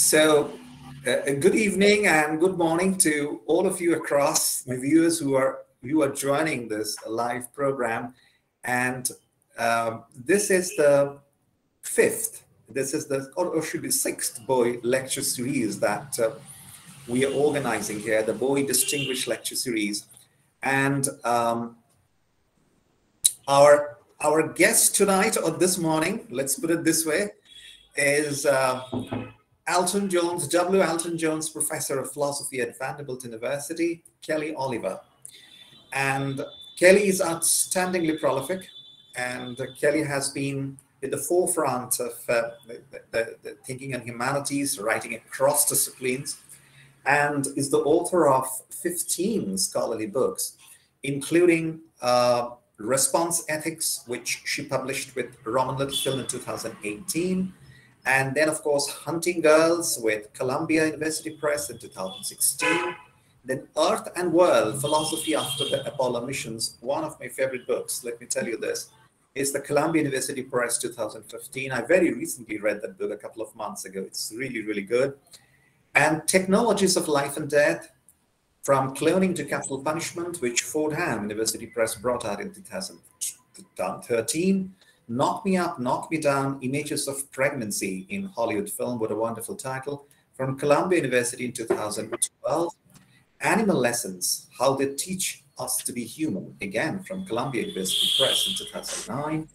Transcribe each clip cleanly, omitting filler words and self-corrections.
So, good evening and good morning to all of you across my viewers who are joining this live program. And this is the fifth, this is the, or should be sixth Boy lecture series that we are organizing here, the Boy Distinguished Lecture Series. And our guest tonight or this morning, let's put it this way, is Alton Jones, W. Alton Jones, Professor of Philosophy at Vanderbilt University, Kelly Oliver. And Kelly is outstandingly prolific, and Kelly has been at the forefront of the thinking and humanities, writing across disciplines, and is the author of 15 scholarly books, including Response Ethics, which she published with Roman Littlefield in 2018, and then, of course, Hunting Girls with Columbia University Press in 2016. Then Earth and World, Philosophy After the Apollo Missions, one of my favorite books, let me tell you this, is the Columbia University Press 2015. I very recently read that book a couple of months ago. It's really, really good. And Technologies of Life and Death, From Cloning to Capital Punishment, which Fordham University Press brought out in 2013. Knock Me Up, Knock Me Down, Images of Pregnancy in Hollywood Film. What a wonderful title. From Columbia University in 2012. Animal Lessons, How They Teach Us to Be Human, again from Columbia University Press in 2009.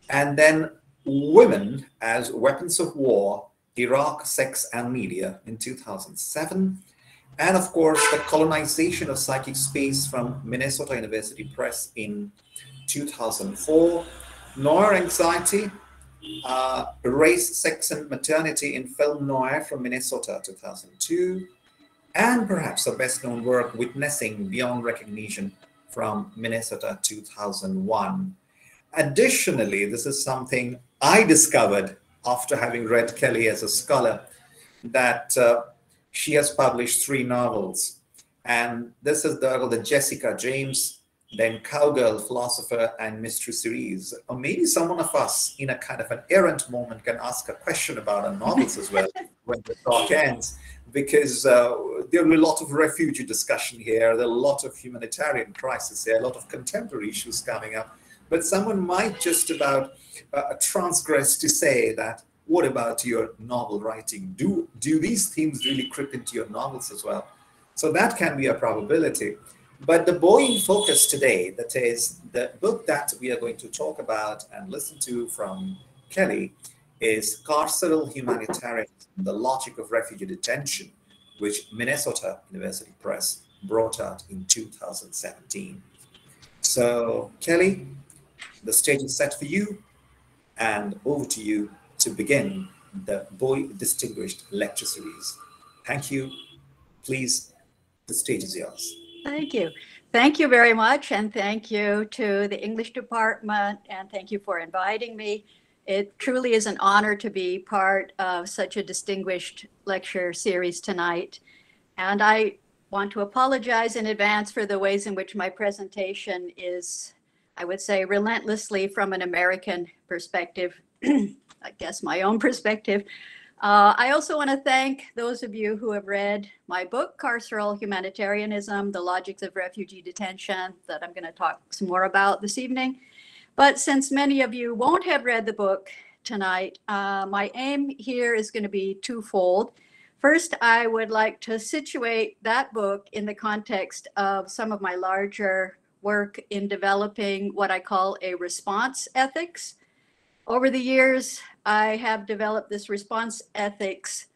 And then Women as Weapons of War, Iraq, Sex and Media in 2007. And of course, The Colonization of Psychic Space from Minnesota University Press in 2004. Noir Anxiety, Race, Sex and Maternity in Film Noir from Minnesota 2002. And perhaps the best known work, Witnessing Beyond Recognition from Minnesota 2001. Additionally, this is something I discovered after having read Kelly as a scholar, that she has published 3 novels. And this is the Jessica James, then Cowgirl, Philosopher and Mystery series. Or maybe someone of us in a kind of an errant moment can ask a question about our novels as well when the talk ends, because there are a lot of refugee discussion here. There are a lot of humanitarian crisis here, a lot of contemporary issues coming up. But someone might just about transgress to say that, what about your novel writing? Do these themes really creep into your novels as well? So that can be a probability. But the boy in focus today, that is the book that we are going to talk about and listen to from Kelly, is Carceral Humanitarianism, The Logic of Refugee Detention, which Minnesota University Press brought out in 2017. So Kelly, the stage is set for you, and over to you to begin the Boy Distinguished Lecture Series. Thank you. Please, the stage is yours. Thank you. Thank you very much. And thank you to the English department. And thank you for inviting me. It truly is an honor to be part of such a distinguished lecture series tonight. And I want to apologize in advance for the ways in which my presentation is, I would say, relentlessly from an American perspective, I guess my own perspective. I also want to thank those of you who have read my book, Carceral Humanitarianism, The Logics of Refugee Detention, that I'm going to talk some more about this evening. But since many of you won't have read the book tonight, my aim here is going to be twofold. First, I would like to situate that book in the context of some of my larger work in developing what I call a response ethics. Over the years, I have developed this response ethics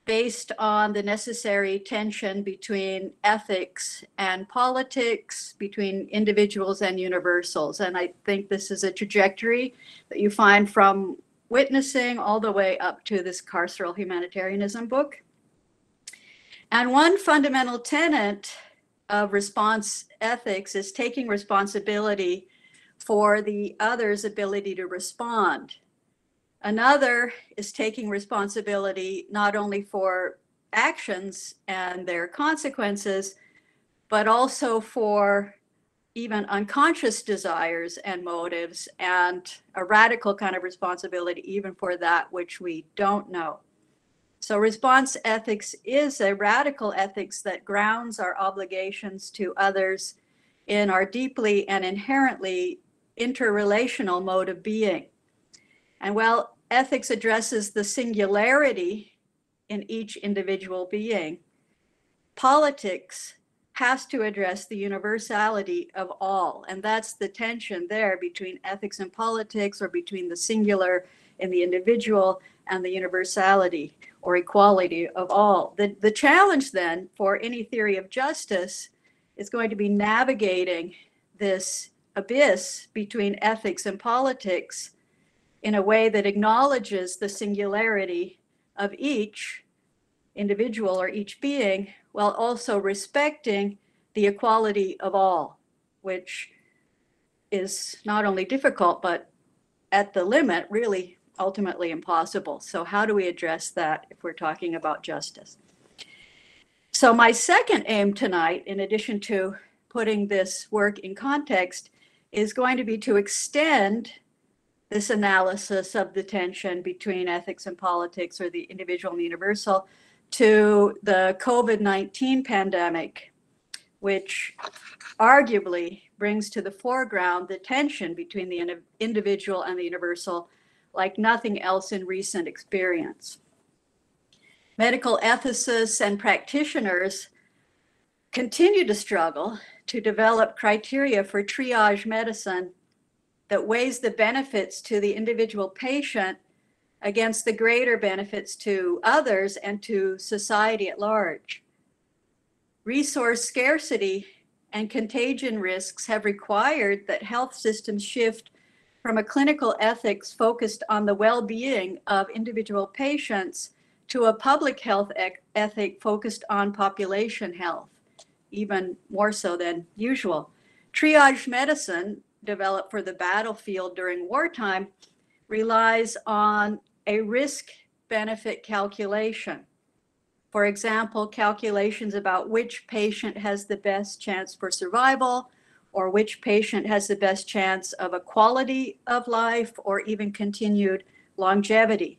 based on the necessary tension between ethics and politics, between individuals and universals. And I think this is a trajectory that you find from Witnessing all the way up to this Carceral Humanitarianism book. And one fundamental tenet of response ethics is taking responsibility for the other's ability to respond. Another is taking responsibility not only for actions and their consequences, but also for even unconscious desires and motives, and a radical kind of responsibility even for that which we don't know. So response ethics is a radical ethics that grounds our obligations to others in our deeply and inherently interrelational mode of being. And while ethics addresses the singularity in each individual being, politics has to address the universality of all. And that's the tension there between ethics and politics, or between the singular in the individual and the universality or equality of all. The challenge then for any theory of justice is going to be navigating this abyss between ethics and politics in a way that acknowledges the singularity of each individual or each being, while also respecting the equality of all, which is not only difficult, but at the limit, really ultimately impossible. So how do we address that if we're talking about justice? So my second aim tonight, in addition to putting this work in context, is going to be to extend this analysis of the tension between ethics and politics, or the individual and the universal, to the COVID-19 pandemic, which arguably brings to the foreground the tension between the individual and the universal like nothing else in recent experience. Medical ethicists and practitioners continue to struggle to develop criteria for triage medicine that weighs the benefits to the individual patient against the greater benefits to others and to society at large. Resource scarcity and contagion risks have required that health systems shift from a clinical ethics focused on the well-being of individual patients to a public health ethic focused on population health, even more so than usual. Triage medicine, developed for the battlefield during wartime, relies on a risk-benefit calculation. For example, calculations about which patient has the best chance for survival, or which patient has the best chance of a quality of life, or even continued longevity.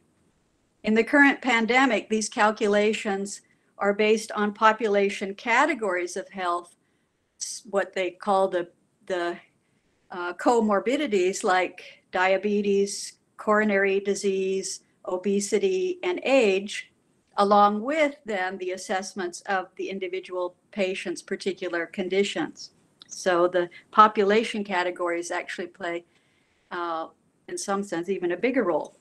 In the current pandemic, these calculations are based on population categories of health, what they call the comorbidities like diabetes, coronary disease, obesity, and age, along with then the assessments of the individual patient's particular conditions. So the population categories actually play, in some sense, even a bigger role.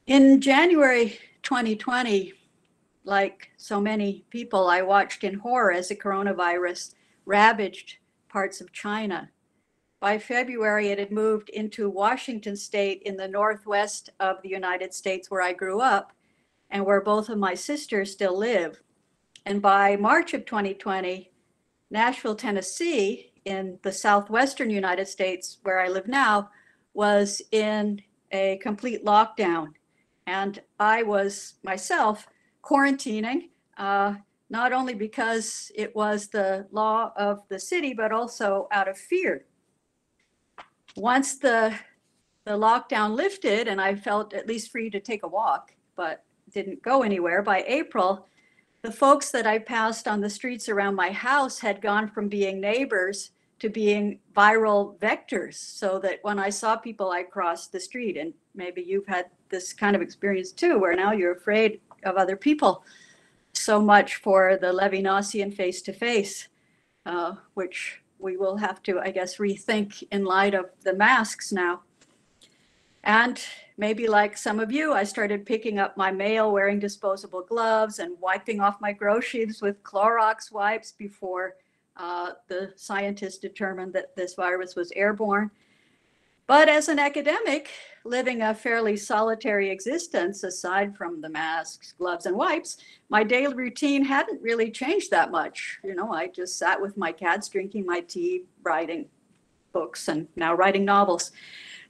In January 2020, like so many people, I watched in horror as the coronavirus ravaged parts of China. By February, it had moved into Washington state in the northwest of the United States, where I grew up and where both of my sisters still live. And by March of 2020, Nashville, Tennessee, in the southwestern United States, where I live now, was in a complete lockdown. And I was myself quarantining, not only because it was the law of the city, but also out of fear. Once the lockdown lifted and I felt at least free to take a walk, but didn't go anywhere, by April, the folks that I passed on the streets around my house had gone from being neighbors to being viral vectors, so that when I saw people, I crossed the street. And maybe you've had this kind of experience too, where now you're afraid of other people. So much for the Levinasian face-to-face, which we will have to, I guess, rethink in light of the masks now. And maybe like some of you, I started picking up my mail wearing disposable gloves and wiping off my groceries with Clorox wipes before the scientists determined that this virus was airborne. But as an academic, living a fairly solitary existence, aside from the masks, gloves, and wipes, my daily routine hadn't really changed that much. You know, I just sat with my cats, drinking my tea, writing books, and now writing novels.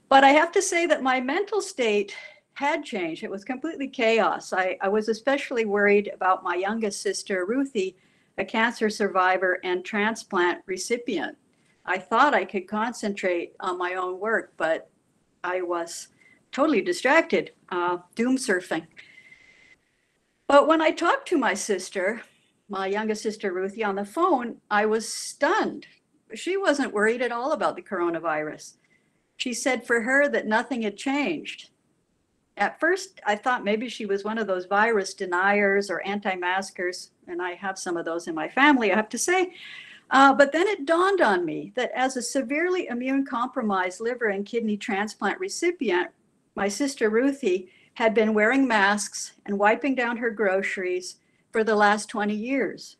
But I have to say that my mental state had changed. It was completely chaos. I was especially worried about my youngest sister, Ruthie, a cancer survivor and transplant recipient. I thought I could concentrate on my own work, but I was totally distracted, doom surfing. But when I talked to my sister, my youngest sister, Ruthie, on the phone, I was stunned. She wasn't worried at all about the coronavirus. She said for her that nothing had changed. At first, I thought maybe she was one of those virus deniers or anti-maskers, and I have some of those in my family, I have to say. But then it dawned on me that as a severely immune-compromised liver and kidney transplant recipient, my sister Ruthie had been wearing masks and wiping down her groceries for the last 20 years.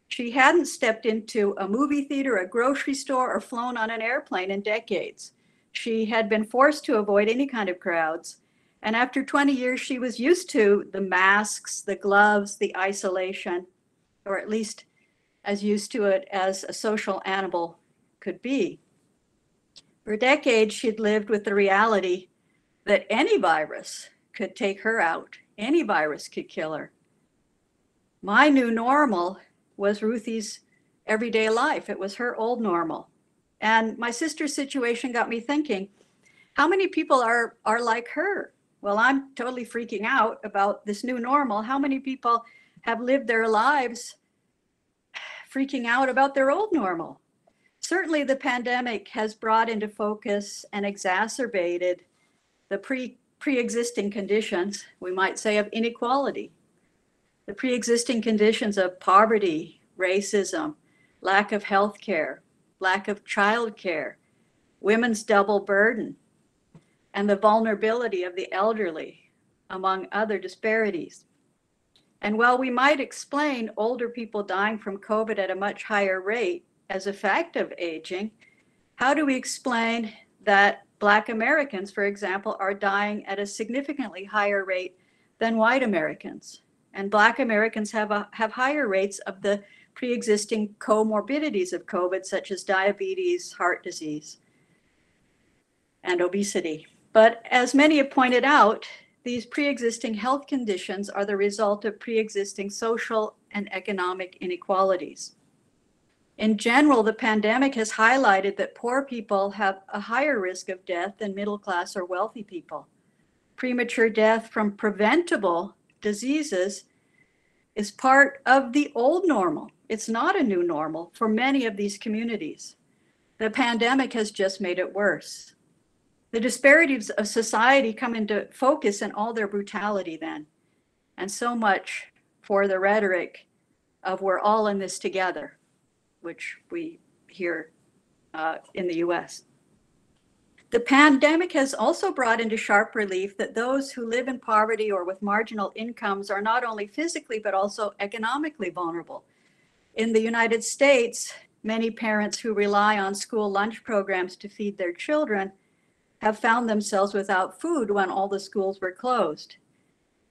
She hadn't stepped into a movie theater, a grocery store, or flown on an airplane in decades. She had been forced to avoid any kind of crowds. And after 20 years, she was used to the masks, the gloves, the isolation, or at least as used to it as a social animal could be. For decades, she'd lived with the reality that any virus could take her out. Any virus could kill her. My new normal was Ruthie's everyday life. It was her old normal. And my sister's situation got me thinking, how many people are like her? Well, I'm totally freaking out about this new normal. How many people have lived their lives freaking out about their old normal? Certainly the pandemic has brought into focus and exacerbated the pre-existing conditions, we might say, of inequality. The pre-existing conditions of poverty, racism, lack of health care, lack of childcare, women's double burden, and the vulnerability of the elderly, among other disparities. And while we might explain older people dying from COVID at a much higher rate as a fact of aging, how do we explain that Black Americans, for example, are dying at a significantly higher rate than white Americans? And Black Americans have higher rates of the pre-existing comorbidities of COVID, such as diabetes, heart disease, and obesity. But as many have pointed out, these pre-existing health conditions are the result of pre-existing social and economic inequalities. In general, the pandemic has highlighted that poor people have a higher risk of death than middle-class or wealthy people. Premature death from preventable diseases is part of the old normal. It's not a new normal for many of these communities. The pandemic has just made it worse. The disparities of society come into focus in all their brutality then. And so much for the rhetoric of we're all in this together, which we hear in the US. The pandemic has also brought into sharp relief that those who live in poverty or with marginal incomes are not only physically, but also economically vulnerable. In the United States, many parents who rely on school lunch programs to feed their children have found themselves without food when all the schools were closed.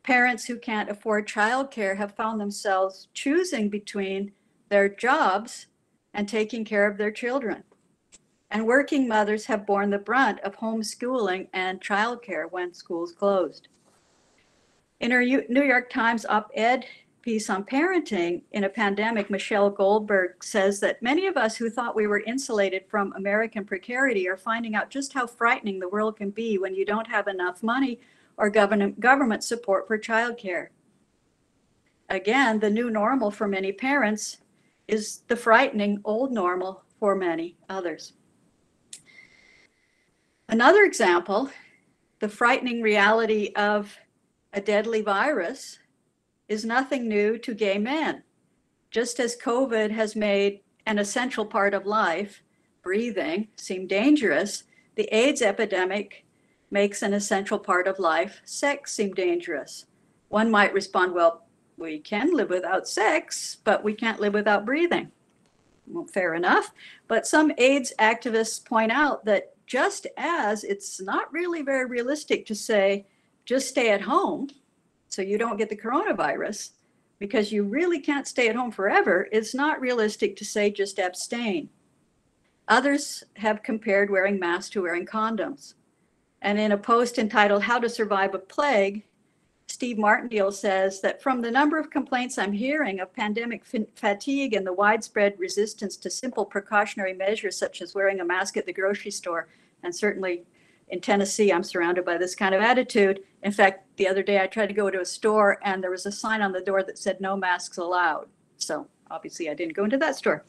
Parents who can't afford childcare have found themselves choosing between their jobs and taking care of their children. And working mothers have borne the brunt of homeschooling and childcare when schools closed. In her New York Times op-ed piece on parenting in a pandemic, Michelle Goldberg says that many of us who thought we were insulated from American precarity are finding out just how frightening the world can be when you don't have enough money or government support for childcare. Again, the new normal for many parents is the frightening old normal for many others. Another example, the frightening reality of a deadly virus is nothing new to gay men. Just as COVID has made an essential part of life, breathing, seem dangerous, the AIDS epidemic makes an essential part of life, sex, seem dangerous. One might respond, well, we can live without sex, but we can't live without breathing. Well, fair enough. But some AIDS activists point out that just as it's not really very realistic to say, just stay at home so you don't get the coronavirus, because you really can't stay at home forever, it's not realistic to say just abstain. Others have compared wearing masks to wearing condoms. And in a post entitled How to Survive a Plague, Steve Martindale says that from the number of complaints I'm hearing of pandemic fatigue and the widespread resistance to simple precautionary measures such as wearing a mask at the grocery store and certainly in Tennessee, I'm surrounded by this kind of attitude. In fact, the other day I tried to go to a store and there was a sign on the door that said no masks allowed. So obviously I didn't go into that store.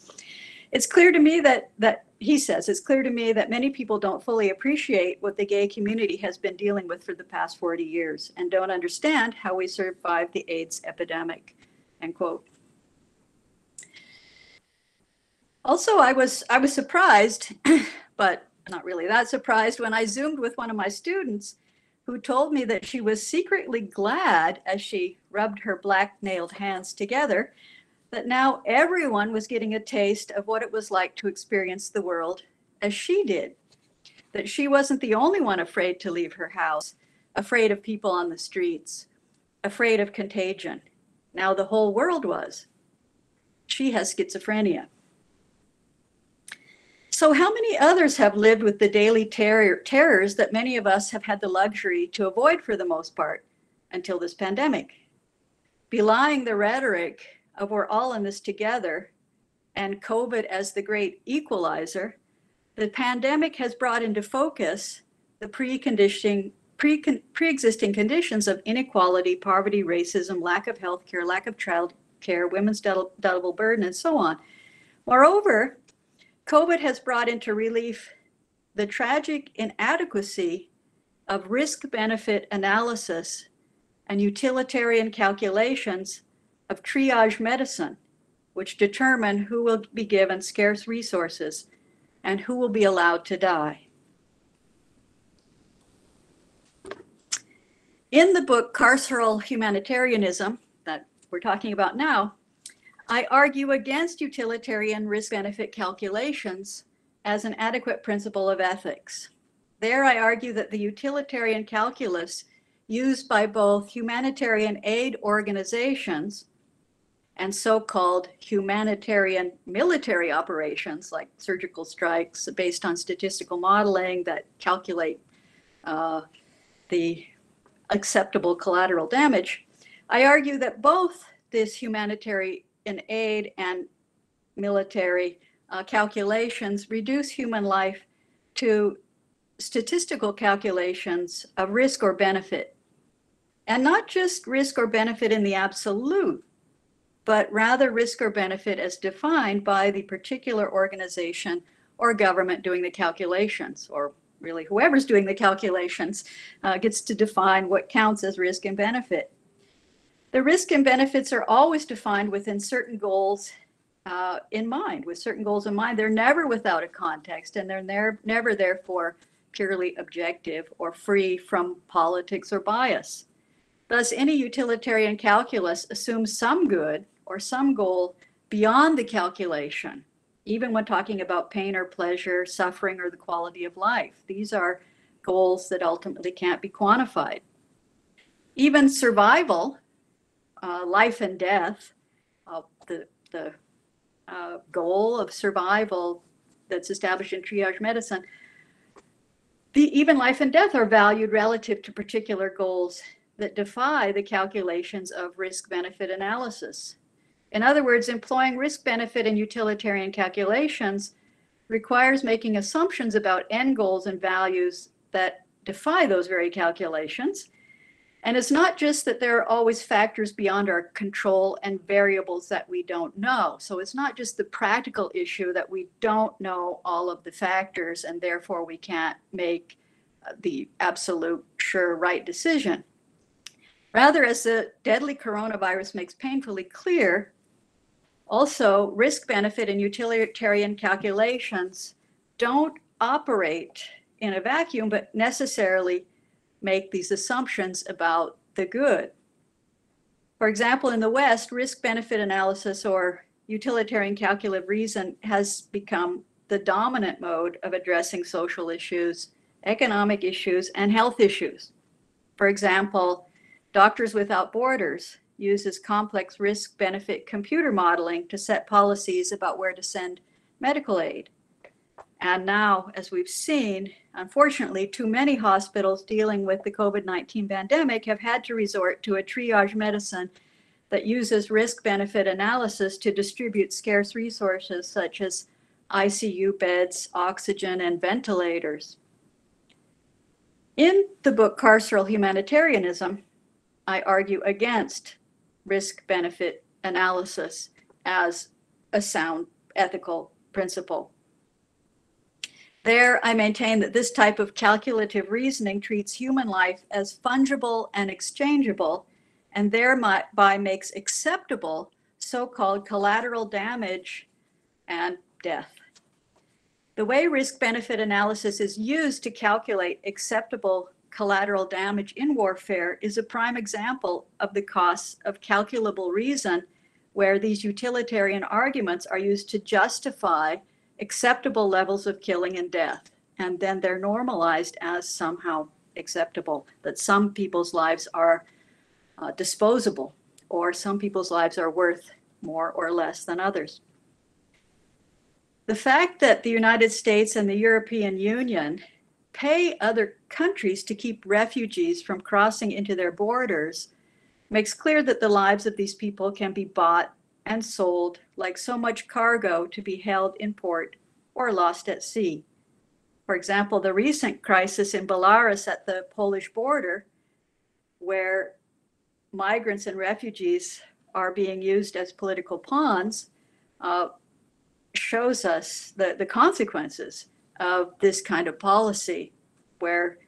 It's clear to me that he says, it's clear to me that many people don't fully appreciate what the gay community has been dealing with for the past 40 years and don't understand how we survived the AIDS epidemic, end quote. Also, I was surprised, but not really that surprised, when I Zoomed with one of my students who told me that she was secretly glad, as she rubbed her black-nailed hands together, that now everyone was getting a taste of what it was like to experience the world as she did. That she wasn't the only one afraid to leave her house, afraid of people on the streets, afraid of contagion. Now the whole world was. She has schizophrenia. So how many others have lived with the daily terrors that many of us have had the luxury to avoid for the most part until this pandemic? Belying the rhetoric of we're all in this together and COVID as the great equalizer, the pandemic has brought into focus the pre-existing conditions of inequality, poverty, racism, lack of health care, lack of child care, women's double burden, and so on. Moreover, COVID has brought into relief the tragic inadequacy of risk-benefit analysis and utilitarian calculations of triage medicine, which determine who will be given scarce resources and who will be allowed to die. In the book Carceral Humanitarianism that we're talking about now, I argue against utilitarian risk-benefit calculations as an adequate principle of ethics. There I argue that the utilitarian calculus used by both humanitarian aid organizations and so-called humanitarian military operations like surgical strikes based on statistical modeling that calculate the acceptable collateral damage. I argue that both this humanitarian aid and military calculations reduce human life to statistical calculations of risk or benefit. And not just risk or benefit in the absolute, but rather risk or benefit as defined by the particular organization or government doing the calculations, or really whoever's doing the calculations gets to define what counts as risk and benefit. The risk and benefits are always defined within certain goals in mind, with certain goals in mind. They're never without a context, and they're never therefore purely objective or free from politics or bias. Thus, any utilitarian calculus assumes some good or some goal beyond the calculation, even when talking about pain or pleasure, suffering, or the quality of life. These are goals that ultimately can't be quantified. Even survival, life and death, the goal of survival that's established in triage medicine, even life and death are valued relative to particular goals that defy the calculations of risk-benefit analysis. In other words, employing risk-benefit and utilitarian calculations requires making assumptions about end goals and values that defy those very calculations. And it's not just that there are always factors beyond our control and variables that we don't know. So it's not just the practical issue that we don't know all of the factors and therefore we can't make the absolute sure right decision. Rather, as the deadly coronavirus makes painfully clear, also risk-benefit and utilitarian calculations don't operate in a vacuum, but necessarily make these assumptions about the good. For example, in the West, risk-benefit analysis or utilitarian calculative reason has become the dominant mode of addressing social issues, economic issues, and health issues. For example, Doctors Without Borders uses complex risk-benefit computer modeling to set policies about where to send medical aid. And now, as we've seen, unfortunately, too many hospitals dealing with the COVID-19 pandemic have had to resort to a triage medicine that uses risk-benefit analysis to distribute scarce resources such as ICU beds, oxygen, and ventilators. In the book Carceral Humanitarianism, I argue against risk-benefit analysis as a sound ethical principle. There, I maintain that this type of calculative reasoning treats human life as fungible and exchangeable, and thereby makes acceptable so-called collateral damage and death. The way risk-benefit analysis is used to calculate acceptable collateral damage in warfare is a prime example of the costs of calculable reason, where these utilitarian arguments are used to justify acceptable levels of killing and death, and then they're normalized as somehow acceptable, that some people's lives are disposable, or some people's lives are worth more or less than others. The fact that the United States and the European Union pay other countries to keep refugees from crossing into their borders makes clear that the lives of these people can be bought and sold like so much cargo to be held in port or lost at sea. For example, the recent crisis in Belarus at the Polish border, where migrants and refugees are being used as political pawns, shows us the consequences of this kind of policy, where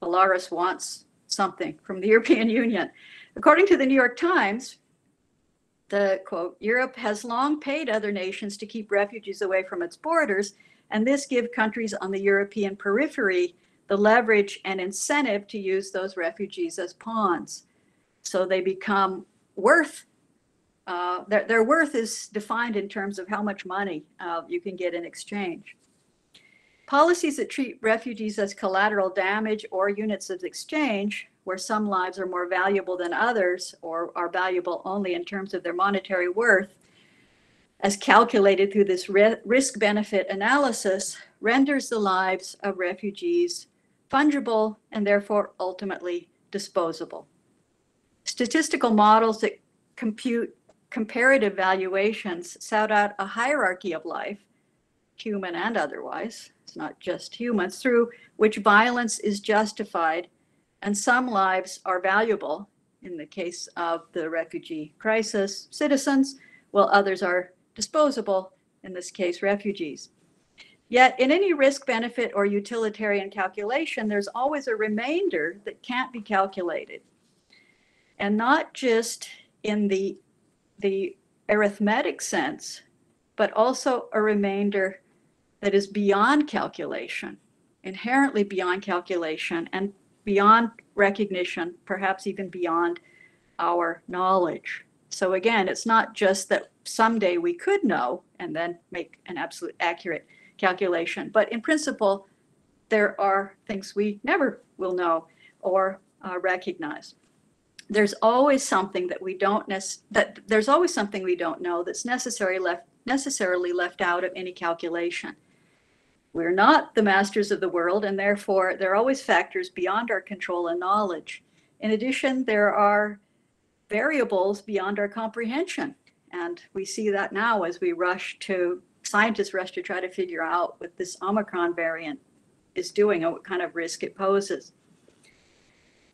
Belarus wants something from the European Union. According to the New York Times, the quote, Europe has long paid other nations to keep refugees away from its borders, and this gives countries on the European periphery the leverage and incentive to use those refugees as pawns. So they become worth, their worth is defined in terms of how much money you can get in exchange. Policies that treat refugees as collateral damage or units of exchange, where some lives are more valuable than others or are valuable only in terms of their monetary worth, as calculated through this risk-benefit analysis, renders the lives of refugees fungible and therefore ultimately disposable. Statistical models that compute comparative valuations set out a hierarchy of life, human and otherwise, it's not just humans, through which violence is justified, and some lives are valuable, in the case of the refugee crisis, citizens, while others are disposable, in this case, refugees. Yet in any risk, benefit, or utilitarian calculation, there's always a remainder that can't be calculated. And not just in the arithmetic sense, but also a remainder that is beyond calculation, inherently beyond calculation and beyond recognition, perhaps even beyond our knowledge. So again, it's not just that someday we could know and then make an absolute accurate calculation, but in principle, there are things we never will know or recognize. There's always something that we don't there's always something we don't know that's necessarily left out of any calculation. We're not the masters of the world, and therefore there are always factors beyond our control and knowledge. In addition, there are variables beyond our comprehension. And we see that now as scientists rush to try to figure out what this Omicron variant is doing and what kind of risk it poses.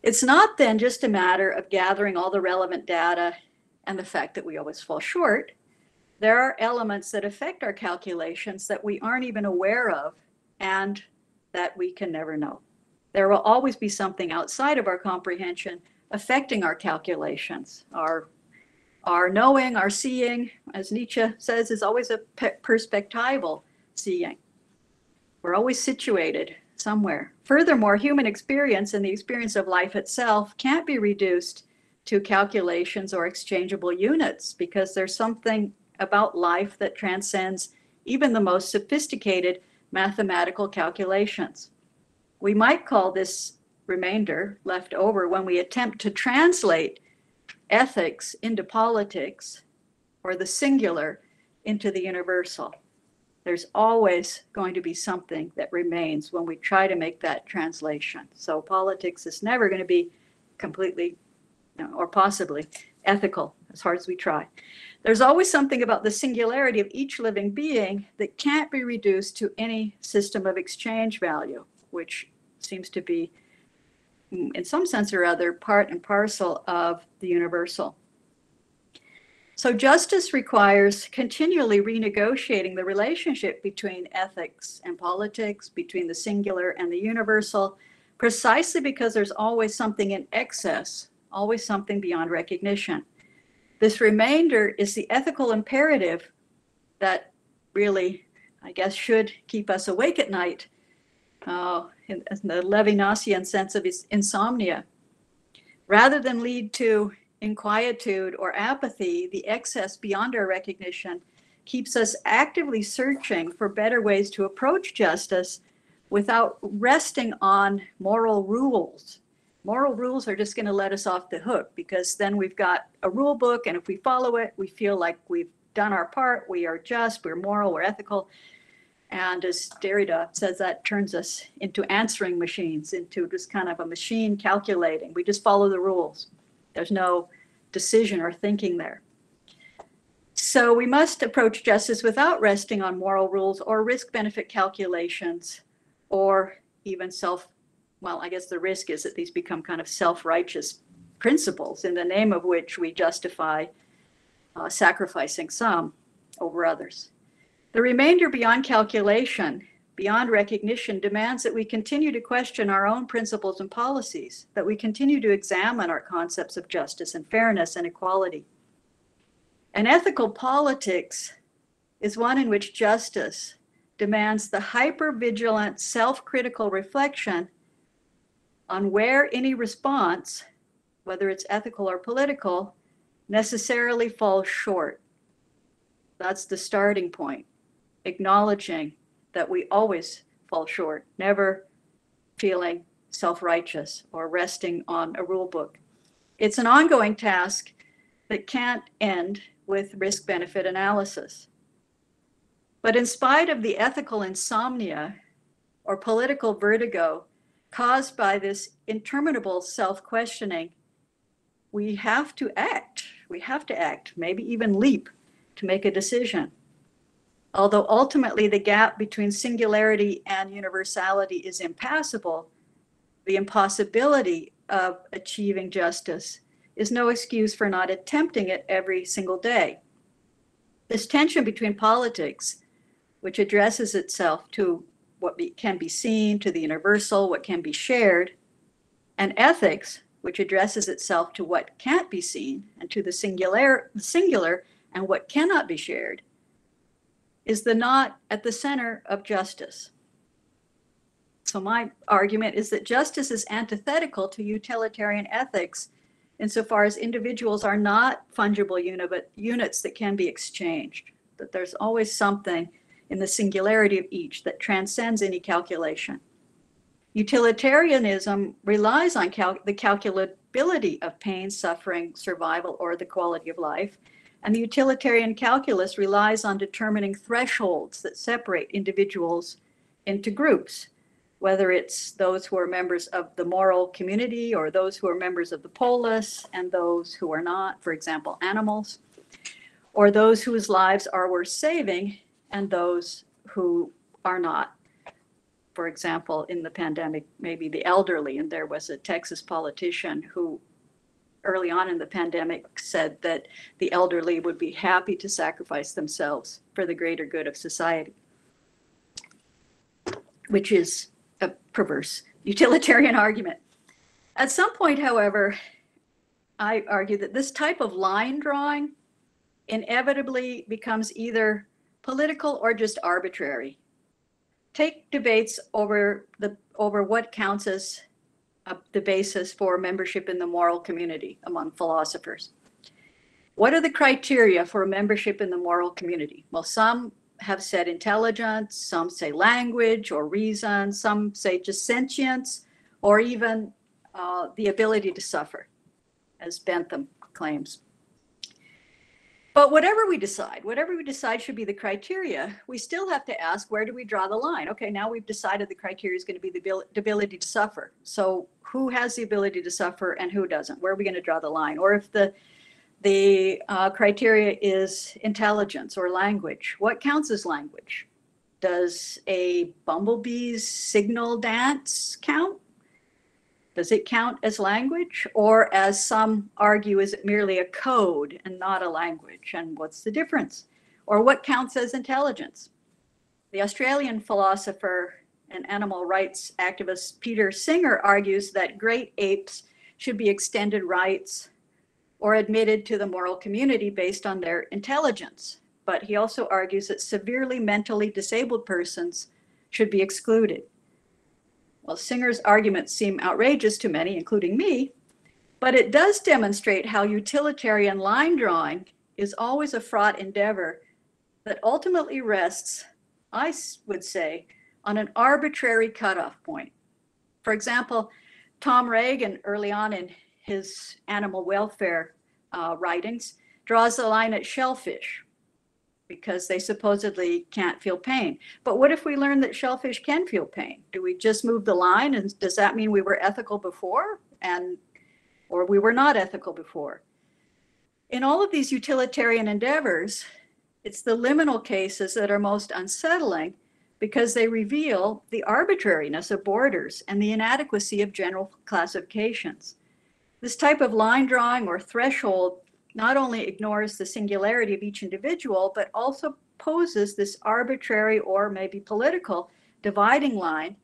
It's not then just a matter of gathering all the relevant data and the fact that we always fall short. There are elements that affect our calculations that we aren't even aware of and that we can never know. There will always be something outside of our comprehension affecting our calculations. Our knowing, our seeing, as Nietzsche says, is always a perspectival seeing. We're always situated somewhere. Furthermore, human experience and the experience of life itself can't be reduced to calculations or exchangeable units, because there's something about life that transcends even the most sophisticated mathematical calculations. We might call this remainder left over when we attempt to translate ethics into politics, or the singular into the universal. There's always going to be something that remains when we try to make that translation. So politics is never going to be completely, or possibly, ethical, as hard as we try. There's always something about the singularity of each living being that can't be reduced to any system of exchange value, which seems to be in some sense or other, part and parcel of the universal. So justice requires continually renegotiating the relationship between ethics and politics, between the singular and the universal, precisely because there's always something in excess, always something beyond recognition. This remainder is the ethical imperative that really, I guess, should keep us awake at night, in the Levinasian sense of insomnia. Rather than lead to inquietude or apathy, the excess beyond our recognition keeps us actively searching for better ways to approach justice without resting on moral rules. Moral rules are just going to let us off the hook, because then we've got a rule book, and if we follow it, we feel like we've done our part, we are just, we're moral, we're ethical. And as Derrida says, that turns us into answering machines, into just kind of a machine calculating. We just follow the rules. There's no decision or thinking there. So we must approach justice without resting on moral rules or risk-benefit calculations, or even well, I guess the risk is that these become kind of self-righteous principles in the name of which we justify sacrificing some over others. The remainder beyond calculation, beyond recognition, demands that we continue to question our own principles and policies, that we continue to examine our concepts of justice and fairness and equality. An ethical politics is one in which justice demands the hyper-vigilant, self-critical reflection on where any response, whether it's ethical or political, necessarily falls short. That's the starting point. Acknowledging that we always fall short, never feeling self-righteous or resting on a rule book. It's an ongoing task that can't end with risk-benefit analysis. But in spite of the ethical insomnia or political vertigo caused by this interminable self-questioning, we have to act. We have to act, maybe even leap to make a decision. Although ultimately the gap between singularity and universality is impassable, the impossibility of achieving justice is no excuse for not attempting it every single day. This tension between politics, which addresses itself to what can be seen, to the universal, what can be shared, and ethics, which addresses itself to what can't be seen and to the singular and what cannot be shared, is the knot at the center of justice. So my argument is that justice is antithetical to utilitarian ethics insofar as individuals are not fungible units that can be exchanged, that there's always something in the singularity of each that transcends any calculation. Utilitarianism relies on the calculability of pain, suffering, survival, or the quality of life. And the utilitarian calculus relies on determining thresholds that separate individuals into groups, whether it's those who are members of the moral community or those who are members of the polis and those who are not, for example, animals, or those whose lives are worth saving and those who are not. For example, in the pandemic, maybe the elderly, and there was a Texas politician who early on in the pandemic said that the elderly would be happy to sacrifice themselves for the greater good of society, which is a perverse utilitarian argument. At some point, however, I argue that this type of line drawing inevitably becomes either political or just arbitrary. Take debates over what counts as the basis for membership in the moral community among philosophers. What are the criteria for membership in the moral community? Well, some have said intelligence, some say language or reason, some say just sentience, or even the ability to suffer, as Bentham claims. But whatever we decide should be the criteria, we still have to ask, where do we draw the line? Okay, now we've decided the criteria is going to be the ability to suffer. So who has the ability to suffer and who doesn't? Where are we going to draw the line? Or if the criteria is intelligence or language, what counts as language? Does a bumblebee's signal dance count? Does it count as language, or, as some argue, is it merely a code and not a language? And what's the difference? Or what counts as intelligence? The Australian philosopher and animal rights activist Peter Singer argues that great apes should be extended rights or admitted to the moral community based on their intelligence. But he also argues that severely mentally disabled persons should be excluded. Well, Singer's arguments seem outrageous to many, including me, but it does demonstrate how utilitarian line drawing is always a fraught endeavor that ultimately rests, I would say, on an arbitrary cutoff point. For example, Tom Reagan, early on in his animal welfare writings, draws the line at shellfish because they supposedly can't feel pain. But what if we learn that shellfish can feel pain? Do we just move the line, and does that mean we were ethical before, or we were not ethical before? In all of these utilitarian endeavors, it's the liminal cases that are most unsettling because they reveal the arbitrariness of borders and the inadequacy of general classifications. This type of line drawing or threshold not only ignores the singularity of each individual, but also poses this arbitrary or maybe political dividing line,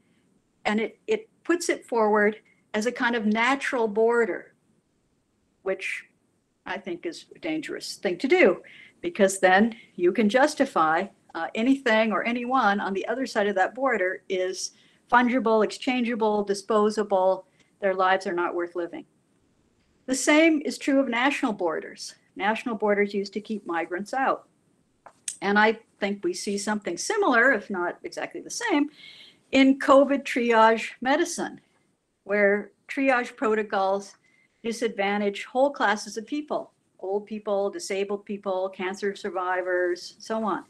and it puts it forward as a kind of natural border, which I think is a dangerous thing to do, because then you can justify anything or anyone on the other side of that border is fungible, exchangeable, disposable. Their lives are not worth living. The same is true of national borders. National borders used to keep migrants out. And I think we see something similar, if not exactly the same, in COVID triage medicine, where triage protocols disadvantage whole classes of people, old people, disabled people, cancer survivors, so on.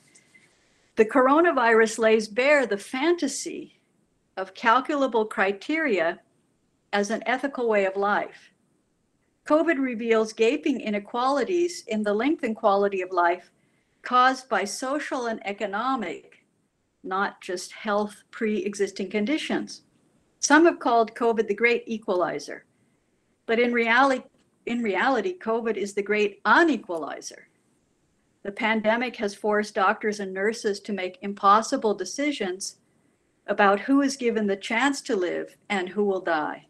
The coronavirus lays bare the fantasy of calculable criteria as an ethical way of life. COVID reveals gaping inequalities in the length and quality of life caused by social and economic, not just health pre-existing conditions. Some have called COVID the great equalizer, but in reality, COVID is the great unequalizer. The pandemic has forced doctors and nurses to make impossible decisions about who is given the chance to live and who will die.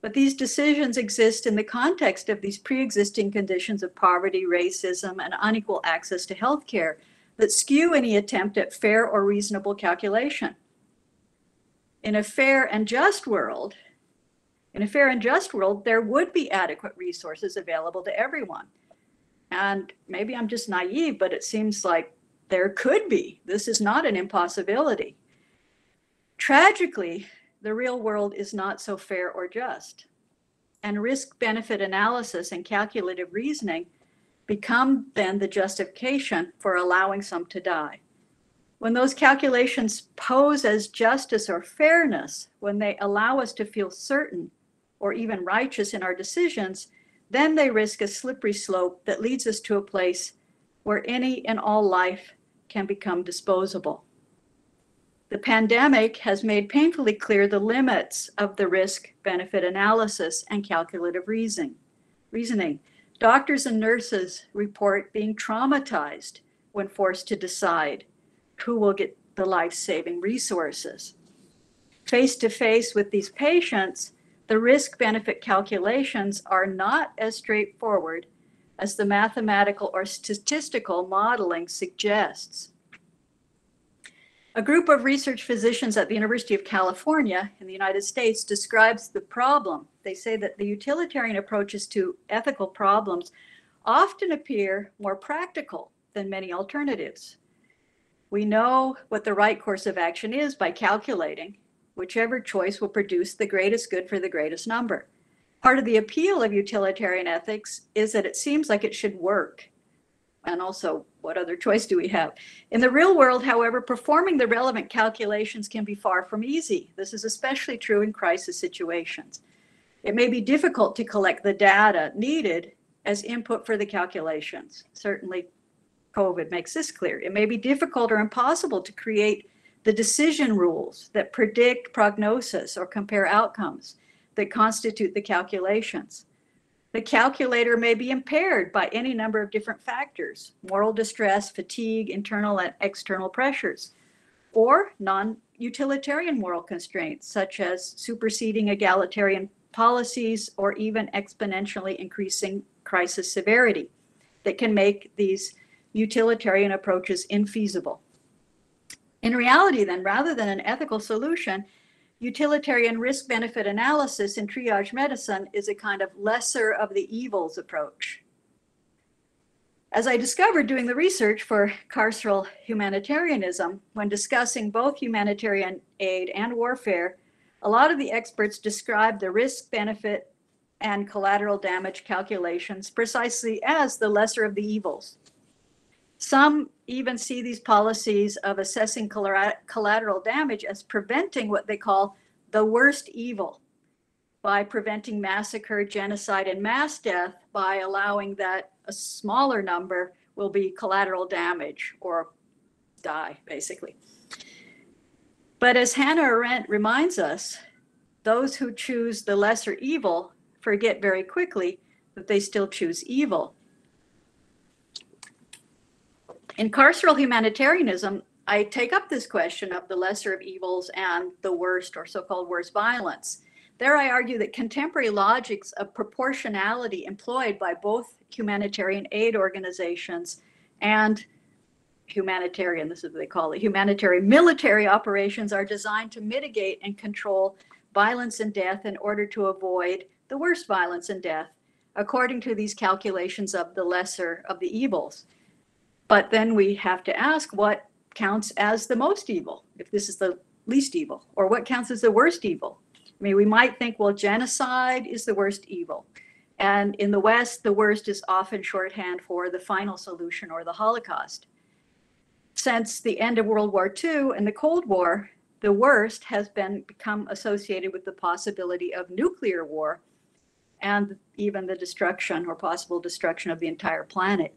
But these decisions exist in the context of these pre-existing conditions of poverty, racism, and unequal access to healthcare that skew any attempt at fair or reasonable calculation. In a fair and just world, there would be adequate resources available to everyone. And maybe I'm just naive, but it seems like there could be. This is not an impossibility. Tragically, the real world is not so fair or just. And risk-benefit analysis and calculative reasoning become then the justification for allowing some to die. When those calculations pose as justice or fairness, when they allow us to feel certain or even righteous in our decisions, then they risk a slippery slope that leads us to a place where any and all life can become disposable. The pandemic has made painfully clear the limits of the risk-benefit analysis and calculative reasoning. Doctors and nurses report being traumatized when forced to decide who will get the life-saving resources. Face to face with these patients, the risk-benefit calculations are not as straightforward as the mathematical or statistical modeling suggests. A group of research physicians at the University of California in the United States describes the problem. They say that the utilitarian approaches to ethical problems often appear more practical than many alternatives. We know what the right course of action is by calculating whichever choice will produce the greatest good for the greatest number. Part of the appeal of utilitarian ethics is that it seems like it should work. And also, what other choice do we have? In the real world, however, performing the relevant calculations can be far from easy. This is especially true in crisis situations. It may be difficult to collect the data needed as input for the calculations. Certainly, COVID makes this clear. It may be difficult or impossible to create the decision rules that predict prognosis or compare outcomes. that constitute the calculations. The calculator may be impaired by any number of different factors: moral distress, fatigue, internal and external pressures, or non-utilitarian moral constraints, such as superseding egalitarian policies or even exponentially increasing crisis severity that can make these utilitarian approaches infeasible. In reality, then, rather than an ethical solution, utilitarian risk-benefit analysis in triage medicine is a kind of lesser of the evils approach. As I discovered doing the research for carceral humanitarianism, when discussing both humanitarian aid and warfare, a lot of the experts describe the risk-benefit and collateral damage calculations precisely as the lesser of the evils. Some even see these policies of assessing collateral damage as preventing what they call the worst evil, by preventing massacre, genocide, and mass death by allowing that a smaller number will be collateral damage or die, basically. But as Hannah Arendt reminds us, those who choose the lesser evil forget very quickly that they still choose evil. In carceral humanitarianism, I take up this question of the lesser of evils and the worst, or so-called worst violence. There I argue that contemporary logics of proportionality employed by both humanitarian aid organizations and humanitarian, this is what they call it, humanitarian military operations are designed to mitigate and control violence and death in order to avoid the worst violence and death, according to these calculations of the lesser of the evils. But then we have to ask what counts as the most evil, if this is the least evil, or what counts as the worst evil. I mean, we might think, well, genocide is the worst evil. And in the West, the worst is often shorthand for the final solution or the Holocaust. Since the end of World War II and the Cold War, the worst has become associated with the possibility of nuclear war and even the destruction or possible destruction of the entire planet.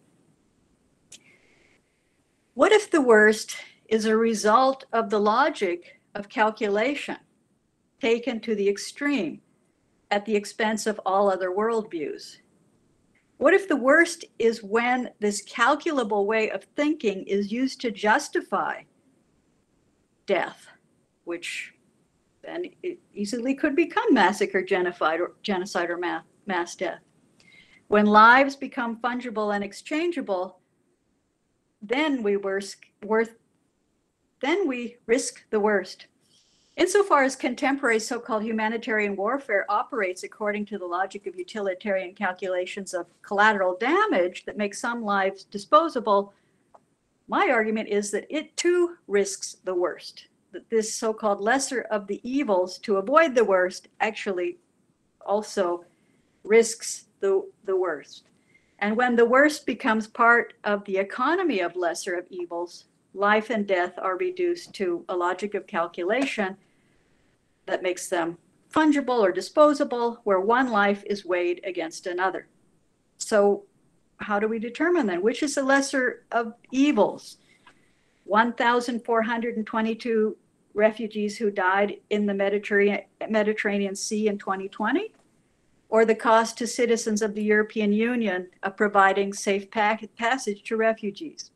What if the worst is a result of the logic of calculation taken to the extreme at the expense of all other worldviews? What if the worst is when this calculable way of thinking is used to justify death, which then it easily could become massacre, genocide, or mass death? When lives become fungible and exchangeable, then we risk the worst. Insofar as contemporary so-called humanitarian warfare operates according to the logic of utilitarian calculations of collateral damage that makes some lives disposable, my argument is that it too risks the worst, that this so-called lesser of the evils to avoid the worst actually also risks the worst. And when the worst becomes part of the economy of lesser of evils, life and death are reduced to a logic of calculation that makes them fungible or disposable, where one life is weighed against another. So how do we determine then which is the lesser of evils? 1,422 refugees who died in the Mediterranean Sea in 2020? Or the cost to citizens of the European Union of providing safe passage to refugees?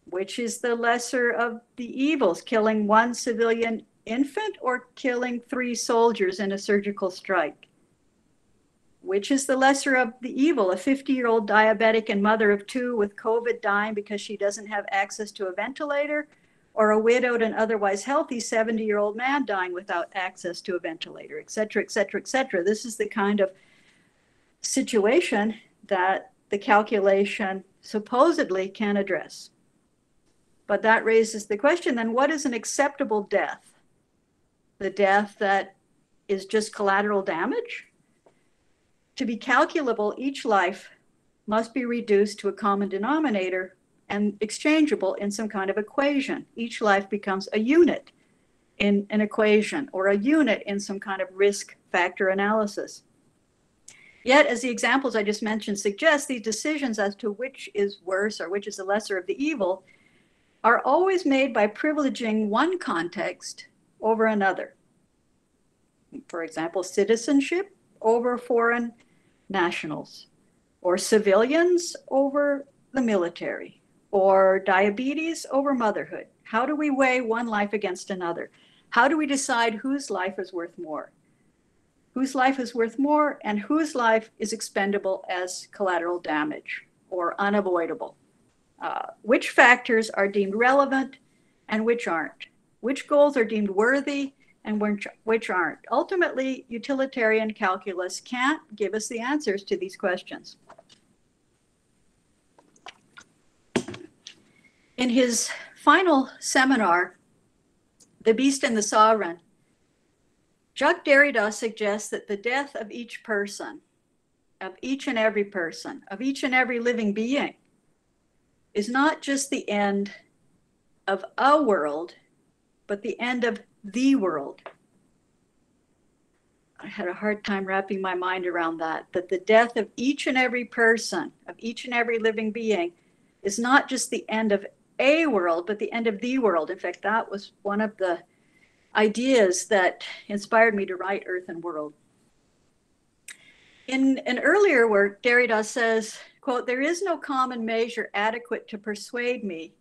Which is the lesser of the evils, killing one civilian infant or killing 3 soldiers in a surgical strike? Which is the lesser of the evil, a 50-year-old diabetic and mother of 2 with COVID dying because she doesn't have access to a ventilator, or a widowed and otherwise healthy 70-year-old man dying without access to a ventilator, et cetera, et cetera, et cetera? This is the kind of situation that the calculation supposedly can address. But that raises the question, then what is an acceptable death? The death that is just collateral damage? To be calculable, each life must be reduced to a common denominator and exchangeable in some kind of equation. Each life becomes a unit in an equation, or a unit in some kind of risk factor analysis. Yet, as the examples I just mentioned suggest, these decisions as to which is worse or which is the lesser of the evil are always made by privileging one context over another. For example, citizenship over foreign nationals, or civilians over the military, or diabetes over motherhood. How do we weigh one life against another? How do we decide whose life is worth more? Whose life is worth more and whose life is expendable as collateral damage or unavoidable? Which factors are deemed relevant and which aren't? Which goals are deemed worthy and which aren't? Ultimately, utilitarian calculus can't give us the answers to these questions. In his final seminar, The Beast and the Sovereign, Jacques Derrida suggests that the death of each person, of each and every person, of each and every living being, is not just the end of a world, but the end of the world. I had a hard time wrapping my mind around that the death of each and every person, of each and every living being, is not just the end of a world, but the end of the world. In fact, that was one of the ideas that inspired me to write Earth and World. In an earlier work, Derrida says, quote, "There is no common measure adequate to persuade me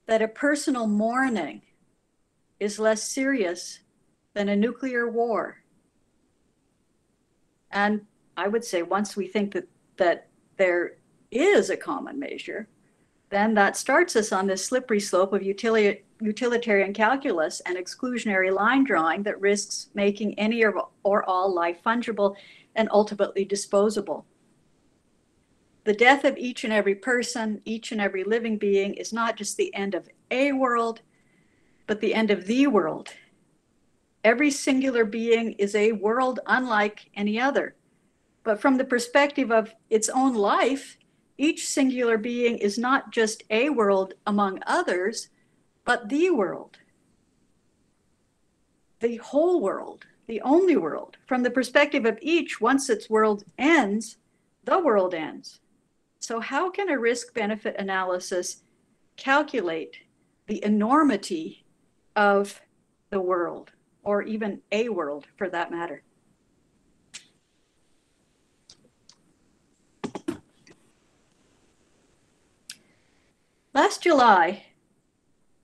that a personal mourning is less serious than a nuclear war." And I would say once we think that there is a common measure, then that starts us on this slippery slope of utilitarian calculus and exclusionary line drawing that risks making any or all life fungible and ultimately disposable. The death of each and every person, each and every living being, is not just the end of a world, but the end of the world. Every singular being is a world unlike any other. But from the perspective of its own life, each singular being is not just a world among others, but the world. The whole world, the only world. From the perspective of each, once its world ends, the world ends. So how can a risk-benefit analysis calculate the enormity of the world, or even a world for that matter? Last July,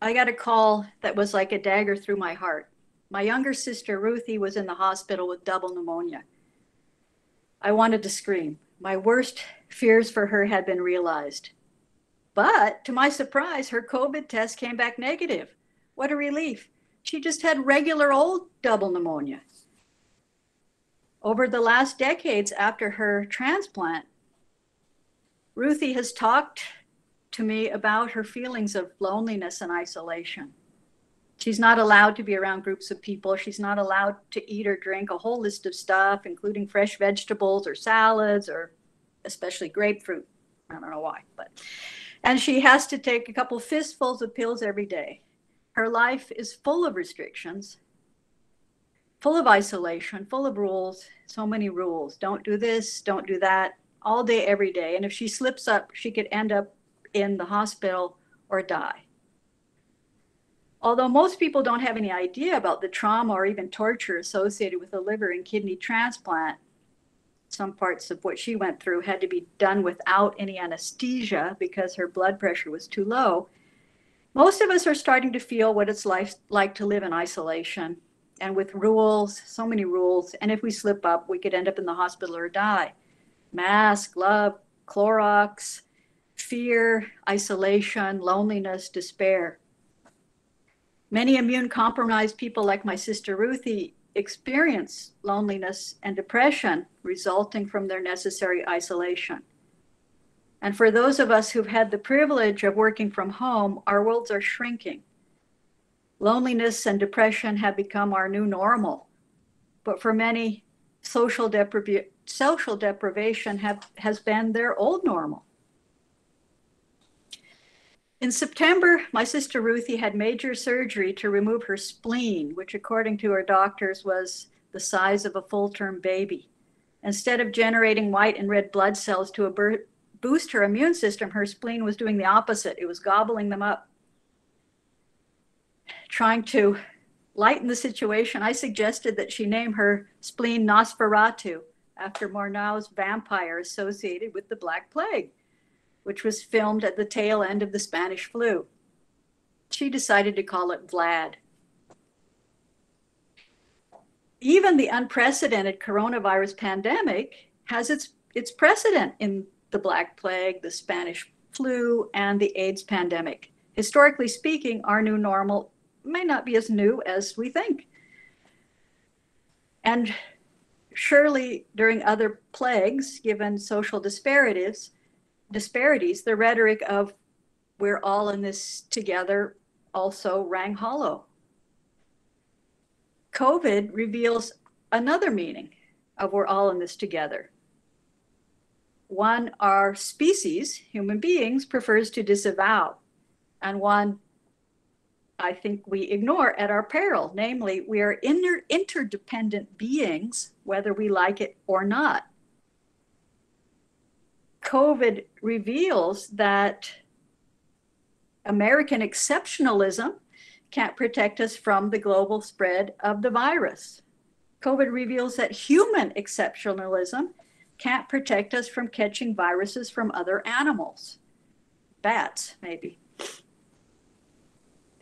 I got a call that was like a dagger through my heart. My younger sister, Ruthie, was in the hospital with double pneumonia. I wanted to scream. My worst fears for her had been realized. But to my surprise, her COVID test came back negative. What a relief. She just had regular old double pneumonia. Over the last decades after her transplant, Ruthie has talked to me about her feelings of loneliness and isolation. She's not allowed to be around groups of people. She's not allowed to eat or drink a whole list of stuff, including fresh vegetables or salads, or especially grapefruit. I don't know why, and she has to take a couple fistfuls of pills every day. Her life is full of restrictions, full of isolation, full of rules, so many rules. Don't do this, don't do that, all day, every day. And if she slips up, she could end up in the hospital or die. Although most people don't have any idea about the trauma or even torture associated with a liver and kidney transplant, some parts of what she went through had to be done without any anesthesia because her blood pressure was too low. Most of us are starting to feel what it's like to live in isolation and with rules, so many rules. And if we slip up, we could end up in the hospital or die. Mask, glove, Clorox, fear, isolation, loneliness, despair. Many immune-compromised people like my sister Ruthie experience loneliness and depression resulting from their necessary isolation. And for those of us who've had the privilege of working from home, our worlds are shrinking. Loneliness and depression have become our new normal. But for many, social deprivation has been their old normal. In September, my sister Ruthie had major surgery to remove her spleen, which according to her doctors was the size of a full-term baby. Instead of generating white and red blood cells to boost her immune system, her spleen was doing the opposite. It was gobbling them up, trying to lighten the situation, I suggested that she name her spleen Nosferatu, after Murnau's vampire associated with the Black Plague, which was filmed at the tail end of the Spanish flu. She decided to call it Vlad. Even the unprecedented coronavirus pandemic has its precedent in the Black Plague, the Spanish flu, and the AIDS pandemic. Historically speaking, our new normal may not be as new as we think. And surely during other plagues, given social disparities, the rhetoric of "we're all in this together" also rang hollow. COVID reveals another meaning of "we're all in this together." One our species, human beings, prefers to disavow, and one I think we ignore at our peril. Namely, we are interdependent beings, whether we like it or not. COVID reveals that American exceptionalism can't protect us from the global spread of the virus. COVID reveals that human exceptionalism can't protect us from catching viruses from other animals. Bats, maybe.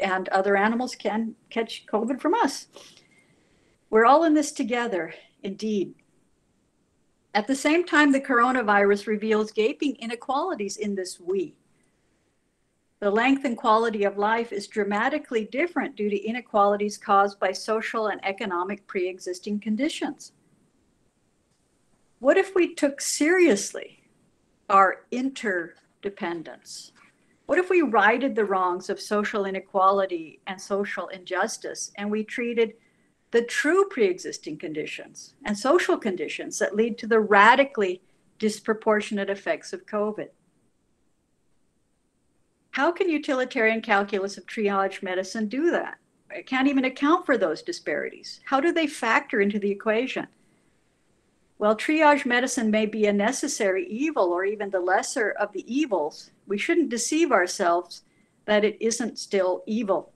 And other animals can catch COVID from us. We're all in this together, indeed. At the same time, the coronavirus reveals gaping inequalities in this we. The length and quality of life is dramatically different due to inequalities caused by social and economic pre-existing conditions. What if we took seriously our interdependence? What if we righted the wrongs of social inequality and social injustice, and we treated the true pre-existing conditions and social conditions that lead to the radically disproportionate effects of COVID? How can utilitarian calculus of triage medicine do that? It can't even account for those disparities. How do they factor into the equation? While triage medicine may be a necessary evil or even the lesser of the evils, we shouldn't deceive ourselves that it isn't still evil.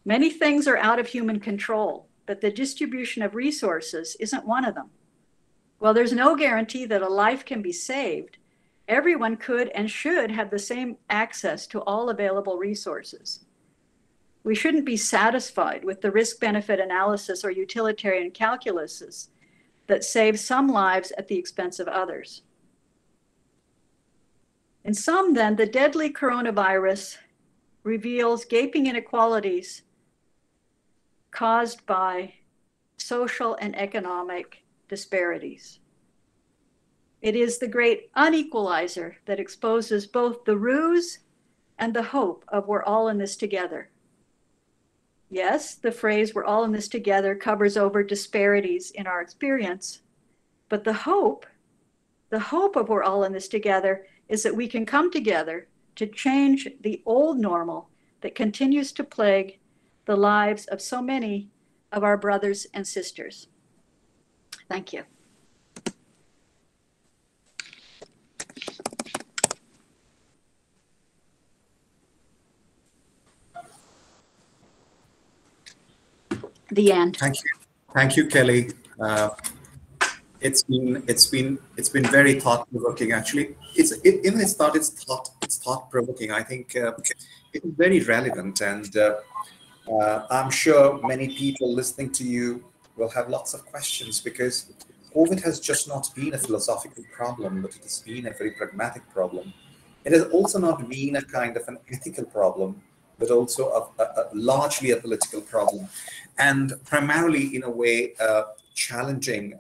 Many things are out of human control, but the distribution of resources isn't one of them. While there's no guarantee that a life can be saved, everyone could and should have the same access to all available resources. We shouldn't be satisfied with the risk-benefit analysis or utilitarian calculuses that save some lives at the expense of others. In sum, then, the deadly coronavirus reveals gaping inequalities caused by social and economic disparities. It is the great unequalizer that exposes both the ruse and the hope of "we're all in this together." Yes, the phrase "we're all in this together" covers over disparities in our experience, but the hope of "we're all in this together" is that we can come together to change the old normal that continues to plague the lives of so many of our brothers and sisters. Thank you. The end. Thank you, Kelly. It's been very thought-provoking. Actually, it's thought-provoking. I think it's very relevant, and I'm sure many people listening to you will have lots of questions, because COVID has just not been a philosophical problem, but it has been a very pragmatic problem. It has also not been a kind of an ethical problem, but also largely a political problem, and primarily in a way challenging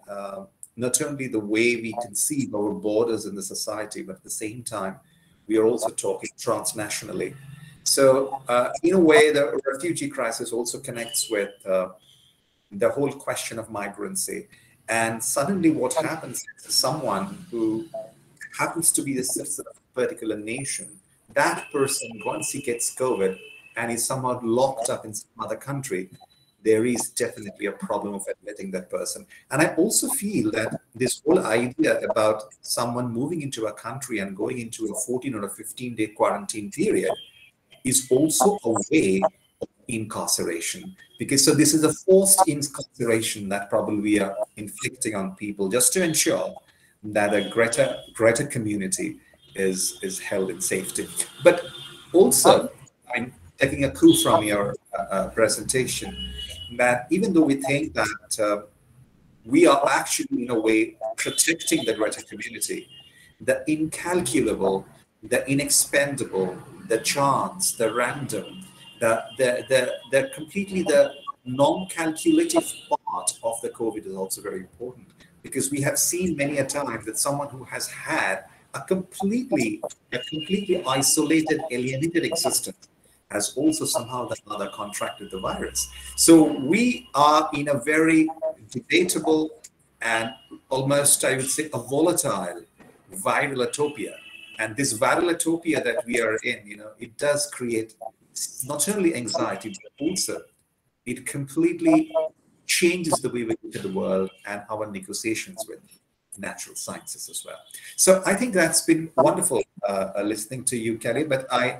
not only the way we conceive our borders in the society, but at the same time, we are also talking transnationally. So in a way, the refugee crisis also connects with the whole question of migrancy. And suddenly what happens is someone who happens to be the citizen of a particular nation, that person, once he gets COVID and is somehow locked up in some other country, there is definitely a problem of admitting that person. And I also feel that this whole idea about someone moving into a country and going into a 14 or a 15-day quarantine period is also a way of incarceration, because so this is a forced incarceration that probably we are inflicting on people just to ensure that a greater community is held in safety. But also, I'm taking a cue from your presentation, that even though we think that we are actually in a way protecting the greater community, the incalculable, the inexpendable, the chance, the random, the completely the non-calculative part of the COVID is also very important, because we have seen many a time that someone who has had a completely isolated, alienated existence has also somehow the other contracted the virus. So we are in a very debatable and almost, I would say, a volatile viral utopia. And this viral utopia that we are in, it does create not only anxiety, but also it completely changes the way we look at the world and our negotiations with natural sciences as well. So I think that's been wonderful listening to you, Kelly, but I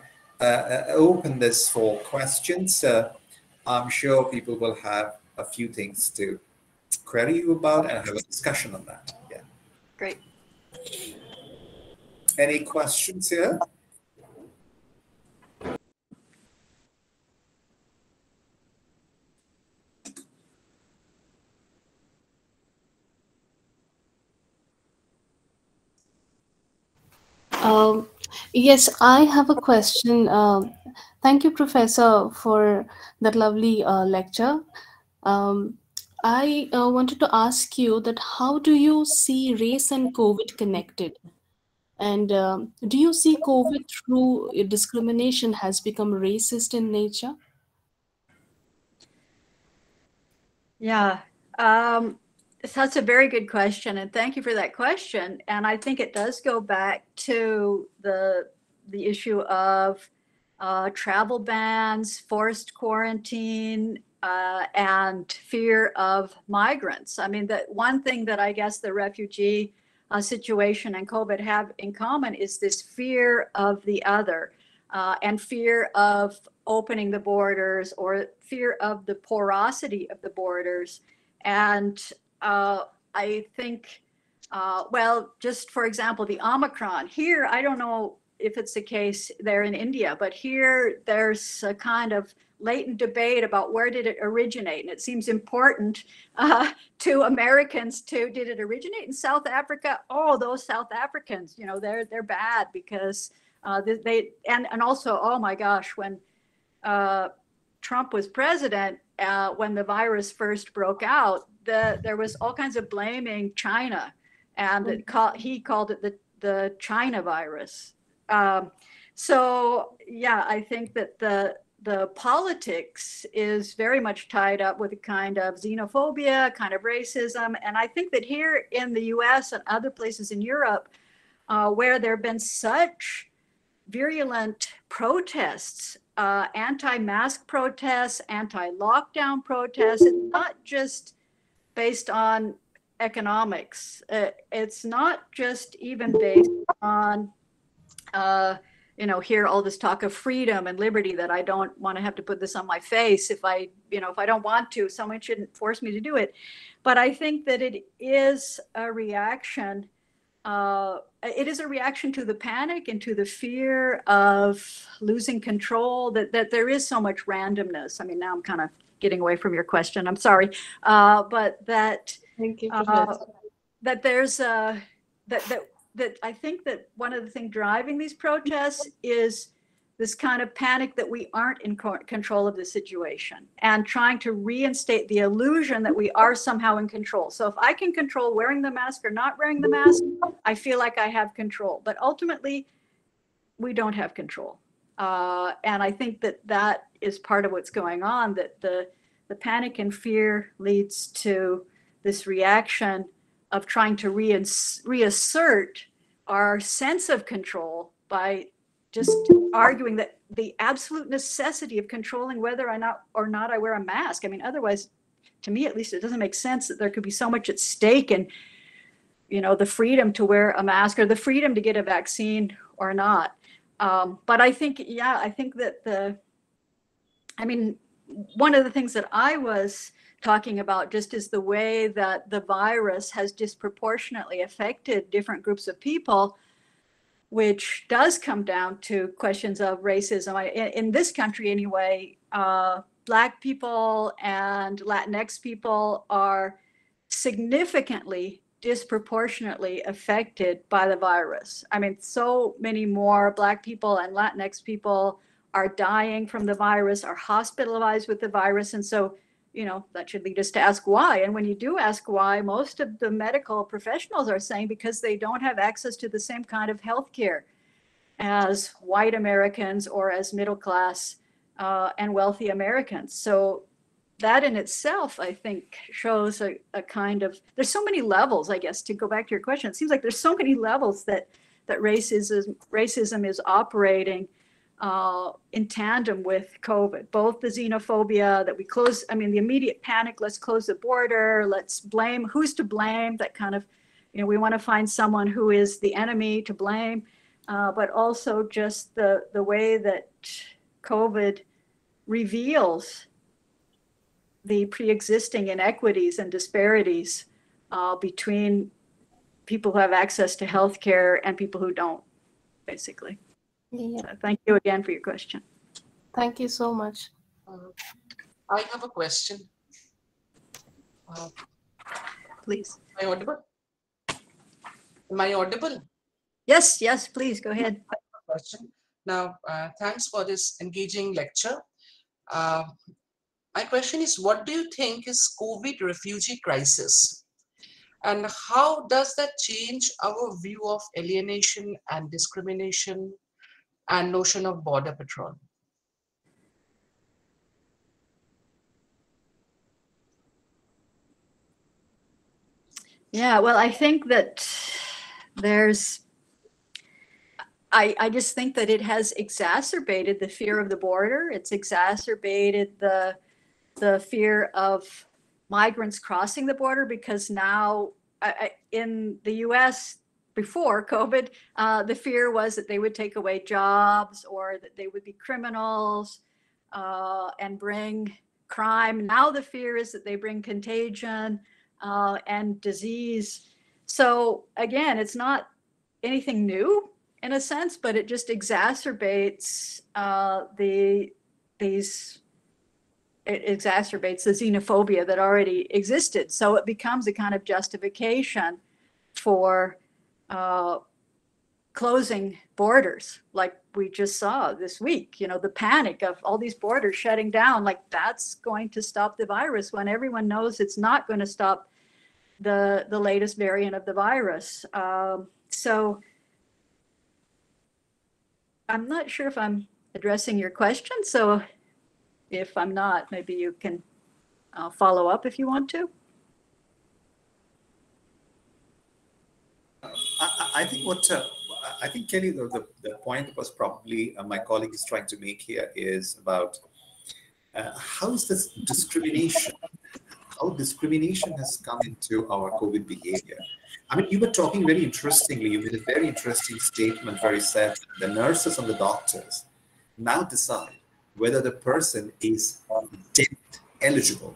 open this for questions. I'm sure people will have a few things to query you about and have a discussion on that. Yeah. Great. Any questions here? Yes, I have a question. Thank you, Professor, for that lovely lecture. Um, I wanted to ask you that how do you see race and COVID connected? And do you see COVID through discrimination has become racist in nature? Yeah, that's a very good question, and thank you for that question. And I think it does go back to the issue of travel bans, forced quarantine, and fear of migrants. I mean, the one thing that I guess the refugee situation and COVID have in common is this fear of the other, and fear of opening the borders, or fear of the porosity of the borders. And I think, well, just for example, the Omicron here, I don't know if it's the case there in India, but here there's a kind of latent debate about where did it originate. And it seems important to Americans to, did it originate in South Africa? Oh, those South Africans, they're bad because they, and also, oh my gosh, when Trump was president, when the virus first broke out, there was all kinds of blaming China, and he called it the China virus. So yeah, I think that the politics is very much tied up with a kind of xenophobia, kind of racism. And I think that here in the US and other places in Europe, where there have been such virulent protests, anti-mask protests, anti-lockdown protests, it's not just based on economics. It's not just even based on hear all this talk of freedom and liberty that I don't want to have to put this on my face. If I don't want to, someone shouldn't force me to do it. But I think that it is a reaction. It is a reaction to the panic and to the fear of losing control, that there is so much randomness. I mean, now I'm kind of getting away from your question. I'm sorry. But that, Thank you, that there's that I think that one of the things driving these protests is this kind of panic that we aren't in control of the situation, and trying to reinstate the illusion that we are somehow in control. So if I can control wearing the mask or not wearing the mask, I feel like I have control. But ultimately, we don't have control. And I think that is part of what's going on, that the panic and fear leads to this reaction of trying to reassert our sense of control by just arguing that the absolute necessity of controlling whether or not I wear a mask. I mean, otherwise, to me at least, it doesn't make sense that there could be so much at stake in, the freedom to wear a mask or the freedom to get a vaccine or not. But I think, I think that one of the things that I was talking about just is the way that the virus has disproportionately affected different groups of people, which does come down to questions of racism. In this country anyway, Black people and Latinx people are significantly disproportionately affected by the virus. I mean, so many more Black people and Latinx people are dying from the virus, are hospitalized with the virus. And so, that should lead us to ask why. And when you do ask why, most of the medical professionals are saying because they don't have access to the same kind of health care as white Americans or as middle class and wealthy Americans. So that in itself, I think, shows a kind of, there's so many levels, I guess, to go back to your question. It seems like there's so many levels that racism is operating in tandem with COVID, both the xenophobia that we close, the immediate panic, let's close the border, let's blame, who's to blame, that kind of, we want to find someone who is the enemy to blame, but also just the way that COVID reveals the pre-existing inequities and disparities between people who have access to healthcare and people who don't, basically. Yeah. So thank you again for your question. Thank you so much. I have a question. Please. Am I audible? Am I audible? Yes, please, go ahead. Question. Now, thanks for this engaging lecture. My question is, what do you think is COVID refugee crisis? And how does that change our view of alienation and discrimination and notion of border patrol? Yeah, well, I think that I just think that it has exacerbated the fear of the border. It's exacerbated the fear of migrants crossing the border, because now in the US before COVID, the fear was that they would take away jobs or that they would be criminals and bring crime. Now the fear is that they bring contagion and disease. So again, it's not anything new in a sense, but it just exacerbates the xenophobia that already existed. So it becomes a kind of justification for closing borders, like we just saw this week. The panic of all these borders shutting down, like that's going to stop the virus, when everyone knows it's not going to stop the latest variant of the virus. So I'm not sure if I'm addressing your question. So if I'm not, maybe you can follow up if you want to. I think Kelly, the point was probably my colleague is trying to make here is about how is this discrimination, how discrimination has come into our COVID behavior. I mean, you were talking very interestingly, you made a very interesting statement where you said the nurses and the doctors now decide whether the person is debt eligible.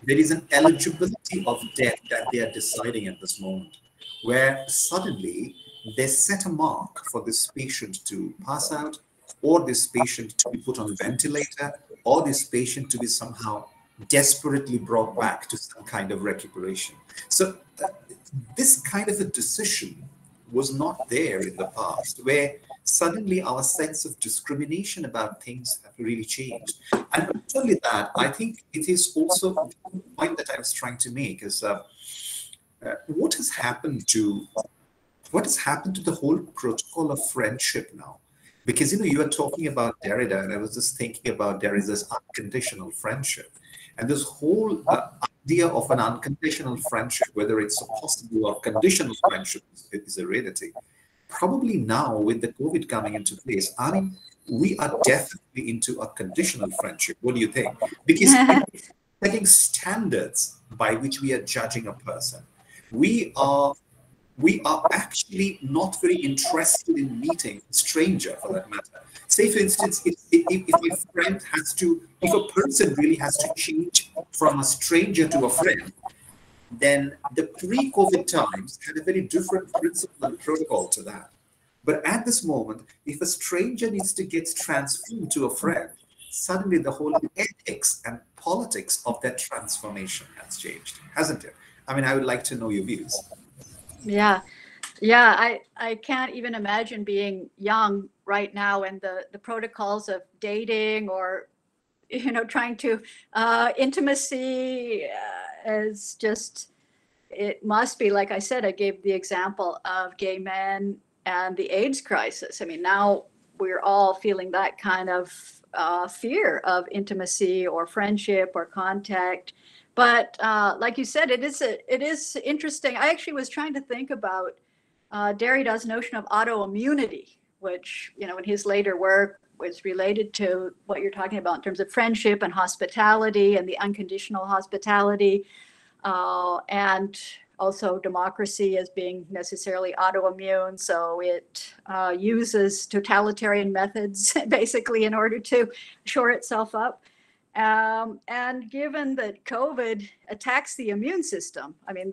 There is an eligibility of debt that they are deciding at this moment, where suddenly they set a mark for this patient to pass out, or this patient to be put on a ventilator, or this patient to be somehow desperately brought back to some kind of recuperation. So this kind of a decision was not there in the past, where suddenly our sense of discrimination about things have really changed. And not only that, I think it is also the point that I was trying to make is what has happened to the whole protocol of friendship now? Because you are talking about Derrida, and I was just thinking about Derrida's unconditional friendship, and this whole idea of an unconditional friendship, whether it's a possible or conditional friendship, is a reality. Probably now, with the COVID coming into place, I mean, we are definitely into a conditional friendship. What do you think? Because it's setting standards by which we are judging a person. We are we are actually not very interested in meeting a stranger, for that matter. Say, for instance, if a friend has to, if a person really has to change from a stranger to a friend, then the pre-COVID times had a very different principle and protocol to that. But at this moment, if a stranger needs to get transformed to a friend, suddenly the whole ethics and politics of that transformation has changed, hasn't it? I mean, I would like to know your views. Yeah. Yeah, I can't even imagine being young right now and the protocols of dating or, trying to intimacy is just, it must be, like I said, I gave the example of gay men and the AIDS crisis. I mean, now we're all feeling that kind of fear of intimacy or friendship or contact. But like you said, it is interesting. I actually was trying to think about Derrida's notion of autoimmunity, which, in his later work was related to what you're talking about in terms of friendship and hospitality and the unconditional hospitality, and also democracy as being necessarily autoimmune. So it uses totalitarian methods basically in order to shore itself up. And given that COVID attacks the immune system, I mean,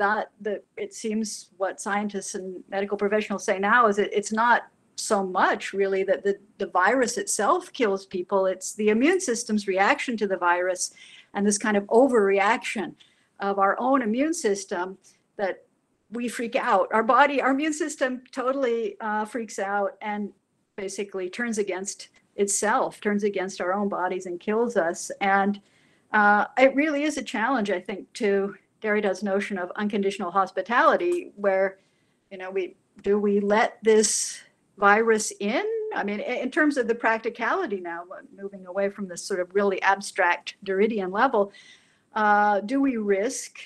it seems what scientists and medical professionals say now is that it's not so much really that the virus itself kills people, it's the immune system's reaction to the virus and this kind of overreaction of our own immune system that we freak out. Our immune system totally freaks out and basically turns against itself, turns against our own bodies and kills us. And it really is a challenge, I think, to Derrida's notion of unconditional hospitality, where, do we let this virus in? I mean, in terms of the practicality now, moving away from this sort of really abstract Derridian level, do we risk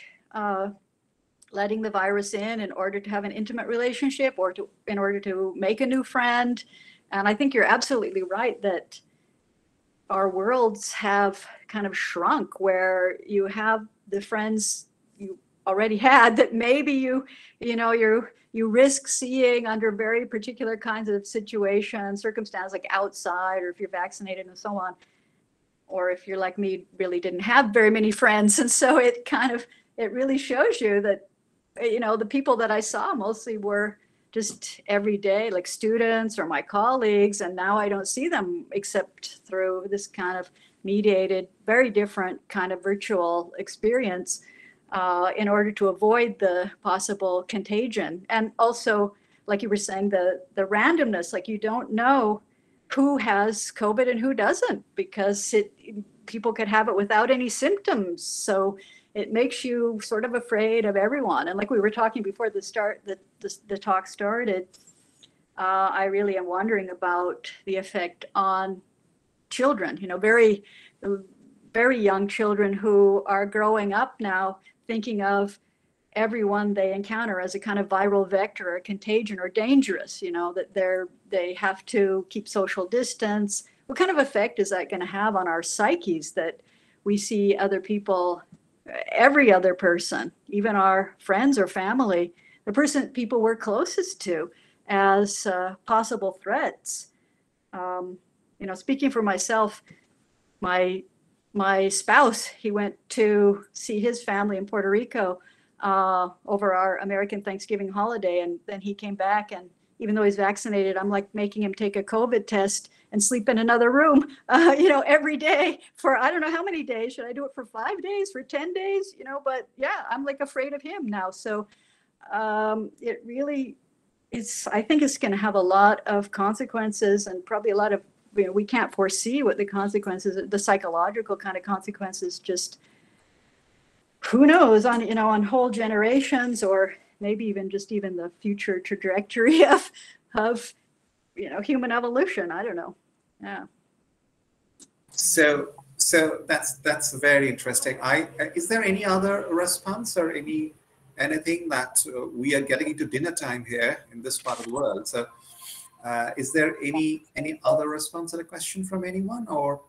letting the virus in order to have an intimate relationship or in order to make a new friend? And I think you're absolutely right that our worlds have kind of shrunk, where you have the friends you already had that maybe you risk seeing under very particular kinds of situations, circumstances, like outside, or if you're vaccinated and so on. Or if you're like me, really didn't have very many friends. And so it really shows you that, the people that I saw mostly were just every day, like students or my colleagues. And now I don't see them except through this kind of mediated, very different kind of virtual experience in order to avoid the possible contagion. And also, like you were saying, the randomness, like you don't know who has COVID and who doesn't, because people could have it without any symptoms. So it makes you sort of afraid of everyone. And like we were talking before the talk started, I really am wondering about the effect on children, very, very young children who are growing up now thinking of everyone they encounter as a kind of viral vector or contagion or dangerous, that they have to keep social distance. What kind of effect is that going to have on our psyches, that we see other people, every other person, even our friends or family, the person people we're closest to, as possible threats? Speaking for myself, my spouse, he went to see his family in Puerto Rico over our American Thanksgiving holiday. And then he came back, and even though he's vaccinated, I'm like making him take a COVID test and sleep in another room, every day for, I don't know how many days. Should I do it for 5 days, for 10 days? But yeah, I'm like afraid of him now. So it really, I think it's going to have a lot of consequences, and probably a lot of, we can't foresee what the consequences, the psychological kind of consequences, just who knows, on whole generations, or maybe even the future trajectory of human evolution. I don't know. Yeah. So that's very interesting. Is there any other response or anything that we are getting into dinner time here in this part of the world? So is there any other response or a question from anyone, or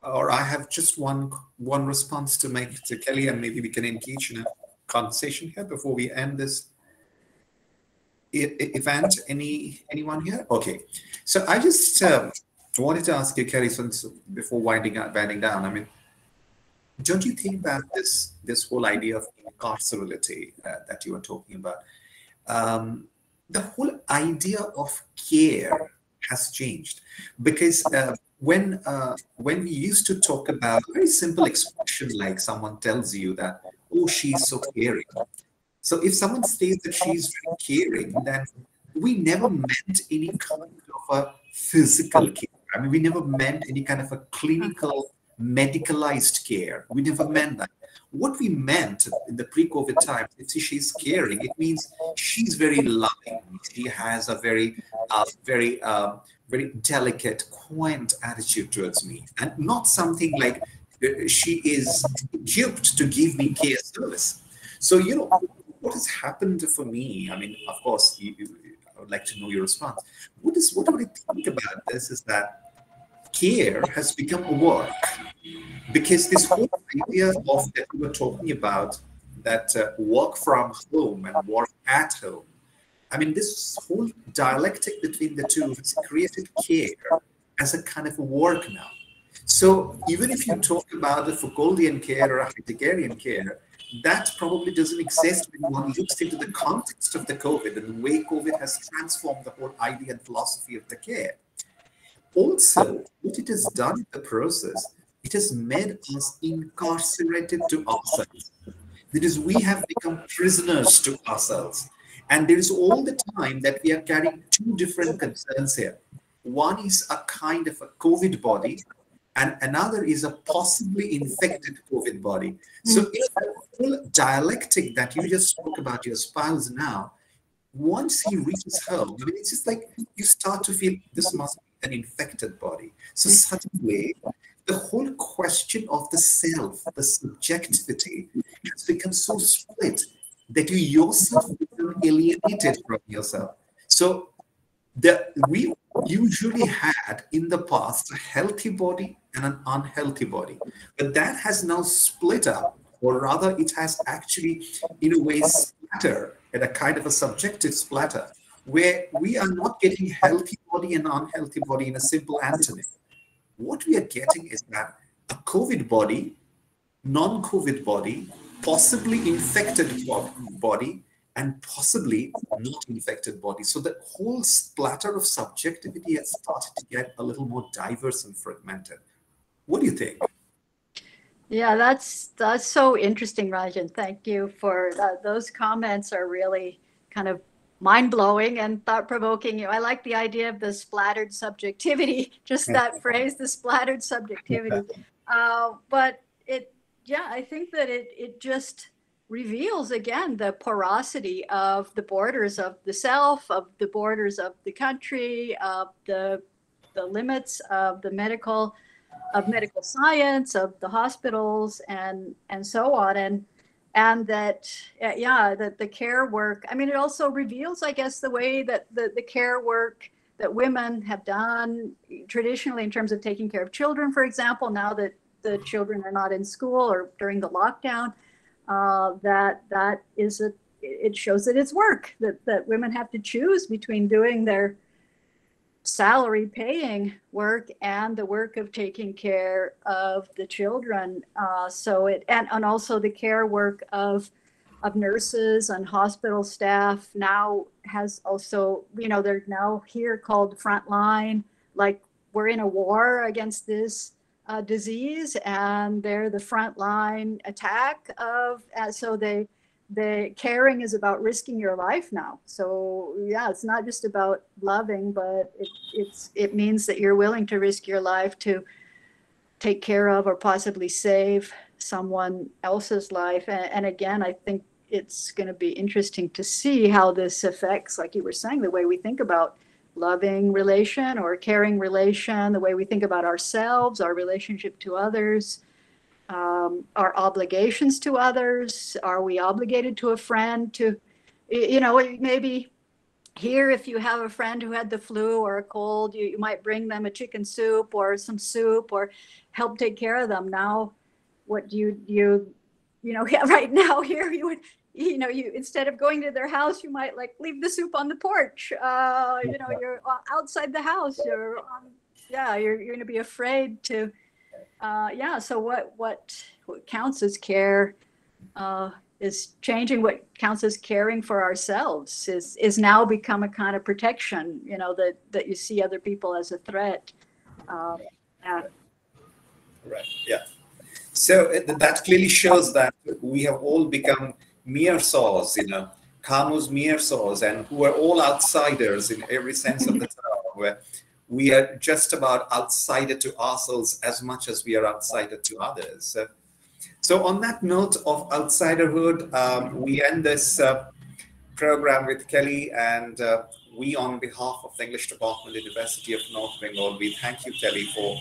I have just one response to make to Kelly, and maybe we can engage in a conversation here before we end this event, anyone here? Okay. So I just wanted to ask you, Kerry, since before winding down, I mean, don't you think that this whole idea of incarcerability that you were talking about, the whole idea of care has changed? Because when we used to talk about a very simple expression like someone tells you that, oh, she's so caring. So if someone says that she's very caring, then we never meant any kind of a physical care. I mean, we never meant any kind of a clinical, medicalized care. We never meant that. What we meant in the pre-COVID time, if she's caring, it means she's very loving. She has a very delicate, quaint attitude towards me, and not something like she is equipped to give me care service. So, you know, what has happened for me, I mean, of course, I would like to know your response. What I think about this is that care has become a work, because this whole idea of that we were talking about, that work from home and work at home, I mean, this whole dialectic between the two has created care as a kind of work now. So even if you talk about the Foucauldian care or Heideggerian care, that probably doesn't exist when one looks into the context of the COVID and the way COVID has transformed the whole idea and philosophy of the care. Also, what it has done in the process, it has made us incarcerated to ourselves. That is, we have become prisoners to ourselves. And there is all the time that we are carrying two different concerns here. One is a kind of a COVID body, and another is a possibly infected COVID body. So in the whole dialectic that you just spoke about your spouse now, once he reaches home, I mean, it's just like you start to feel this must be an infected body. So suddenly, the whole question of the self, the subjectivity, has become so split that you yourself become alienated from yourself. So we usually had in the past a healthy body and an unhealthy body, but that has now split up, or rather it has actually in a way splattered at a kind of a subjective splatter, where we are not getting healthy body and unhealthy body in a simple antonym. What we are getting is that a COVID body, non-COVID body, possibly infected body, and possibly not infected body. So the whole splatter of subjectivity has started to get a little more diverse and fragmented. What do you think? Yeah, that's so interesting, Rajan. Thank you for that. Those comments are really kind of mind-blowing and thought-provoking. I like the idea of the splattered subjectivity, just that phrase, the splattered subjectivity. But I think that it just reveals again the porosity of the borders of the self, of the borders of the country, of the limits of the medical science, of the hospitals, and so on, and that that the care work. I mean, it also reveals, I guess, the way that the care work that women have done traditionally in terms of taking care of children, for example, now that the children are not in school or during the lockdown. It shows that it's work, that women have to choose between doing their salary paying work and the work of taking care of the children. And also the care work of nurses and hospital staff now has also, they're now here called frontline, like we're in a war against this disease, and they're the frontline attack of. So the caring is about risking your life now. So yeah, it's not just about loving, but it means that you're willing to risk your life to take care of or possibly save someone else's life. And again, I think it's going to be interesting to see how this affects, like you were saying, the way we think about loving relation or caring relation, the way we think about ourselves, our relationship to others, our obligations to others. Are we obligated to a friend to, maybe here, if you have a friend who had the flu or a cold, you might bring them a chicken soup or some soup or help take care of them. Now, what do you right now here, you know, you, instead of going to their house, you might like leave the soup on the porch. You know, you're outside the house. You're you're going to be afraid to. So what counts as care is changing. What counts as caring for ourselves is now become a kind of protection. You know, that you see other people as a threat. Right. Yeah. So that clearly shows that we have all become mere souls, you know, Camus' mere souls, and who are all outsiders in every sense of the term, where we are just about outsider to ourselves as much as we are outsider to others. So on that note of outsiderhood, we end this program with Kelly, and we, on behalf of the English Department, University of North Bengal, we thank you, Kelly, for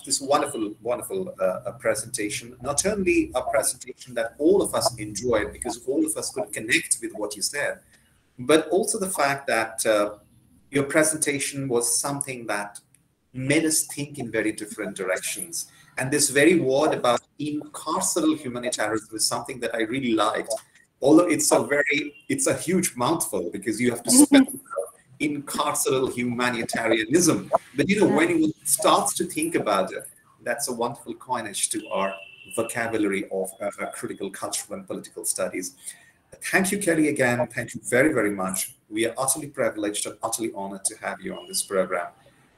this wonderful presentation. Not only a presentation that all of us enjoyed because all of us could connect with what you said, but also the fact that your presentation was something that made us think in very different directions. And this very word about carceral humanitarianism is something that I really liked. Although it's a huge mouthful because you have to spell carceral humanitarianism. But you know, when you start to think about it, that's a wonderful coinage to our vocabulary of critical cultural and political studies. Thank you, Kelly, again. Thank you very, very much. We are utterly privileged and utterly honored to have you on this program.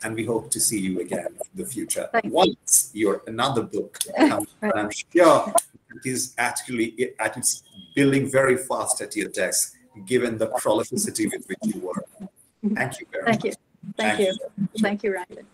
And we hope to see you again in the future. Once another book comes, and I'm sure it is actually it's building very fast at your desk, given the prolificity with which you work. Thank you very much. Thank you. Thank you, Ryan.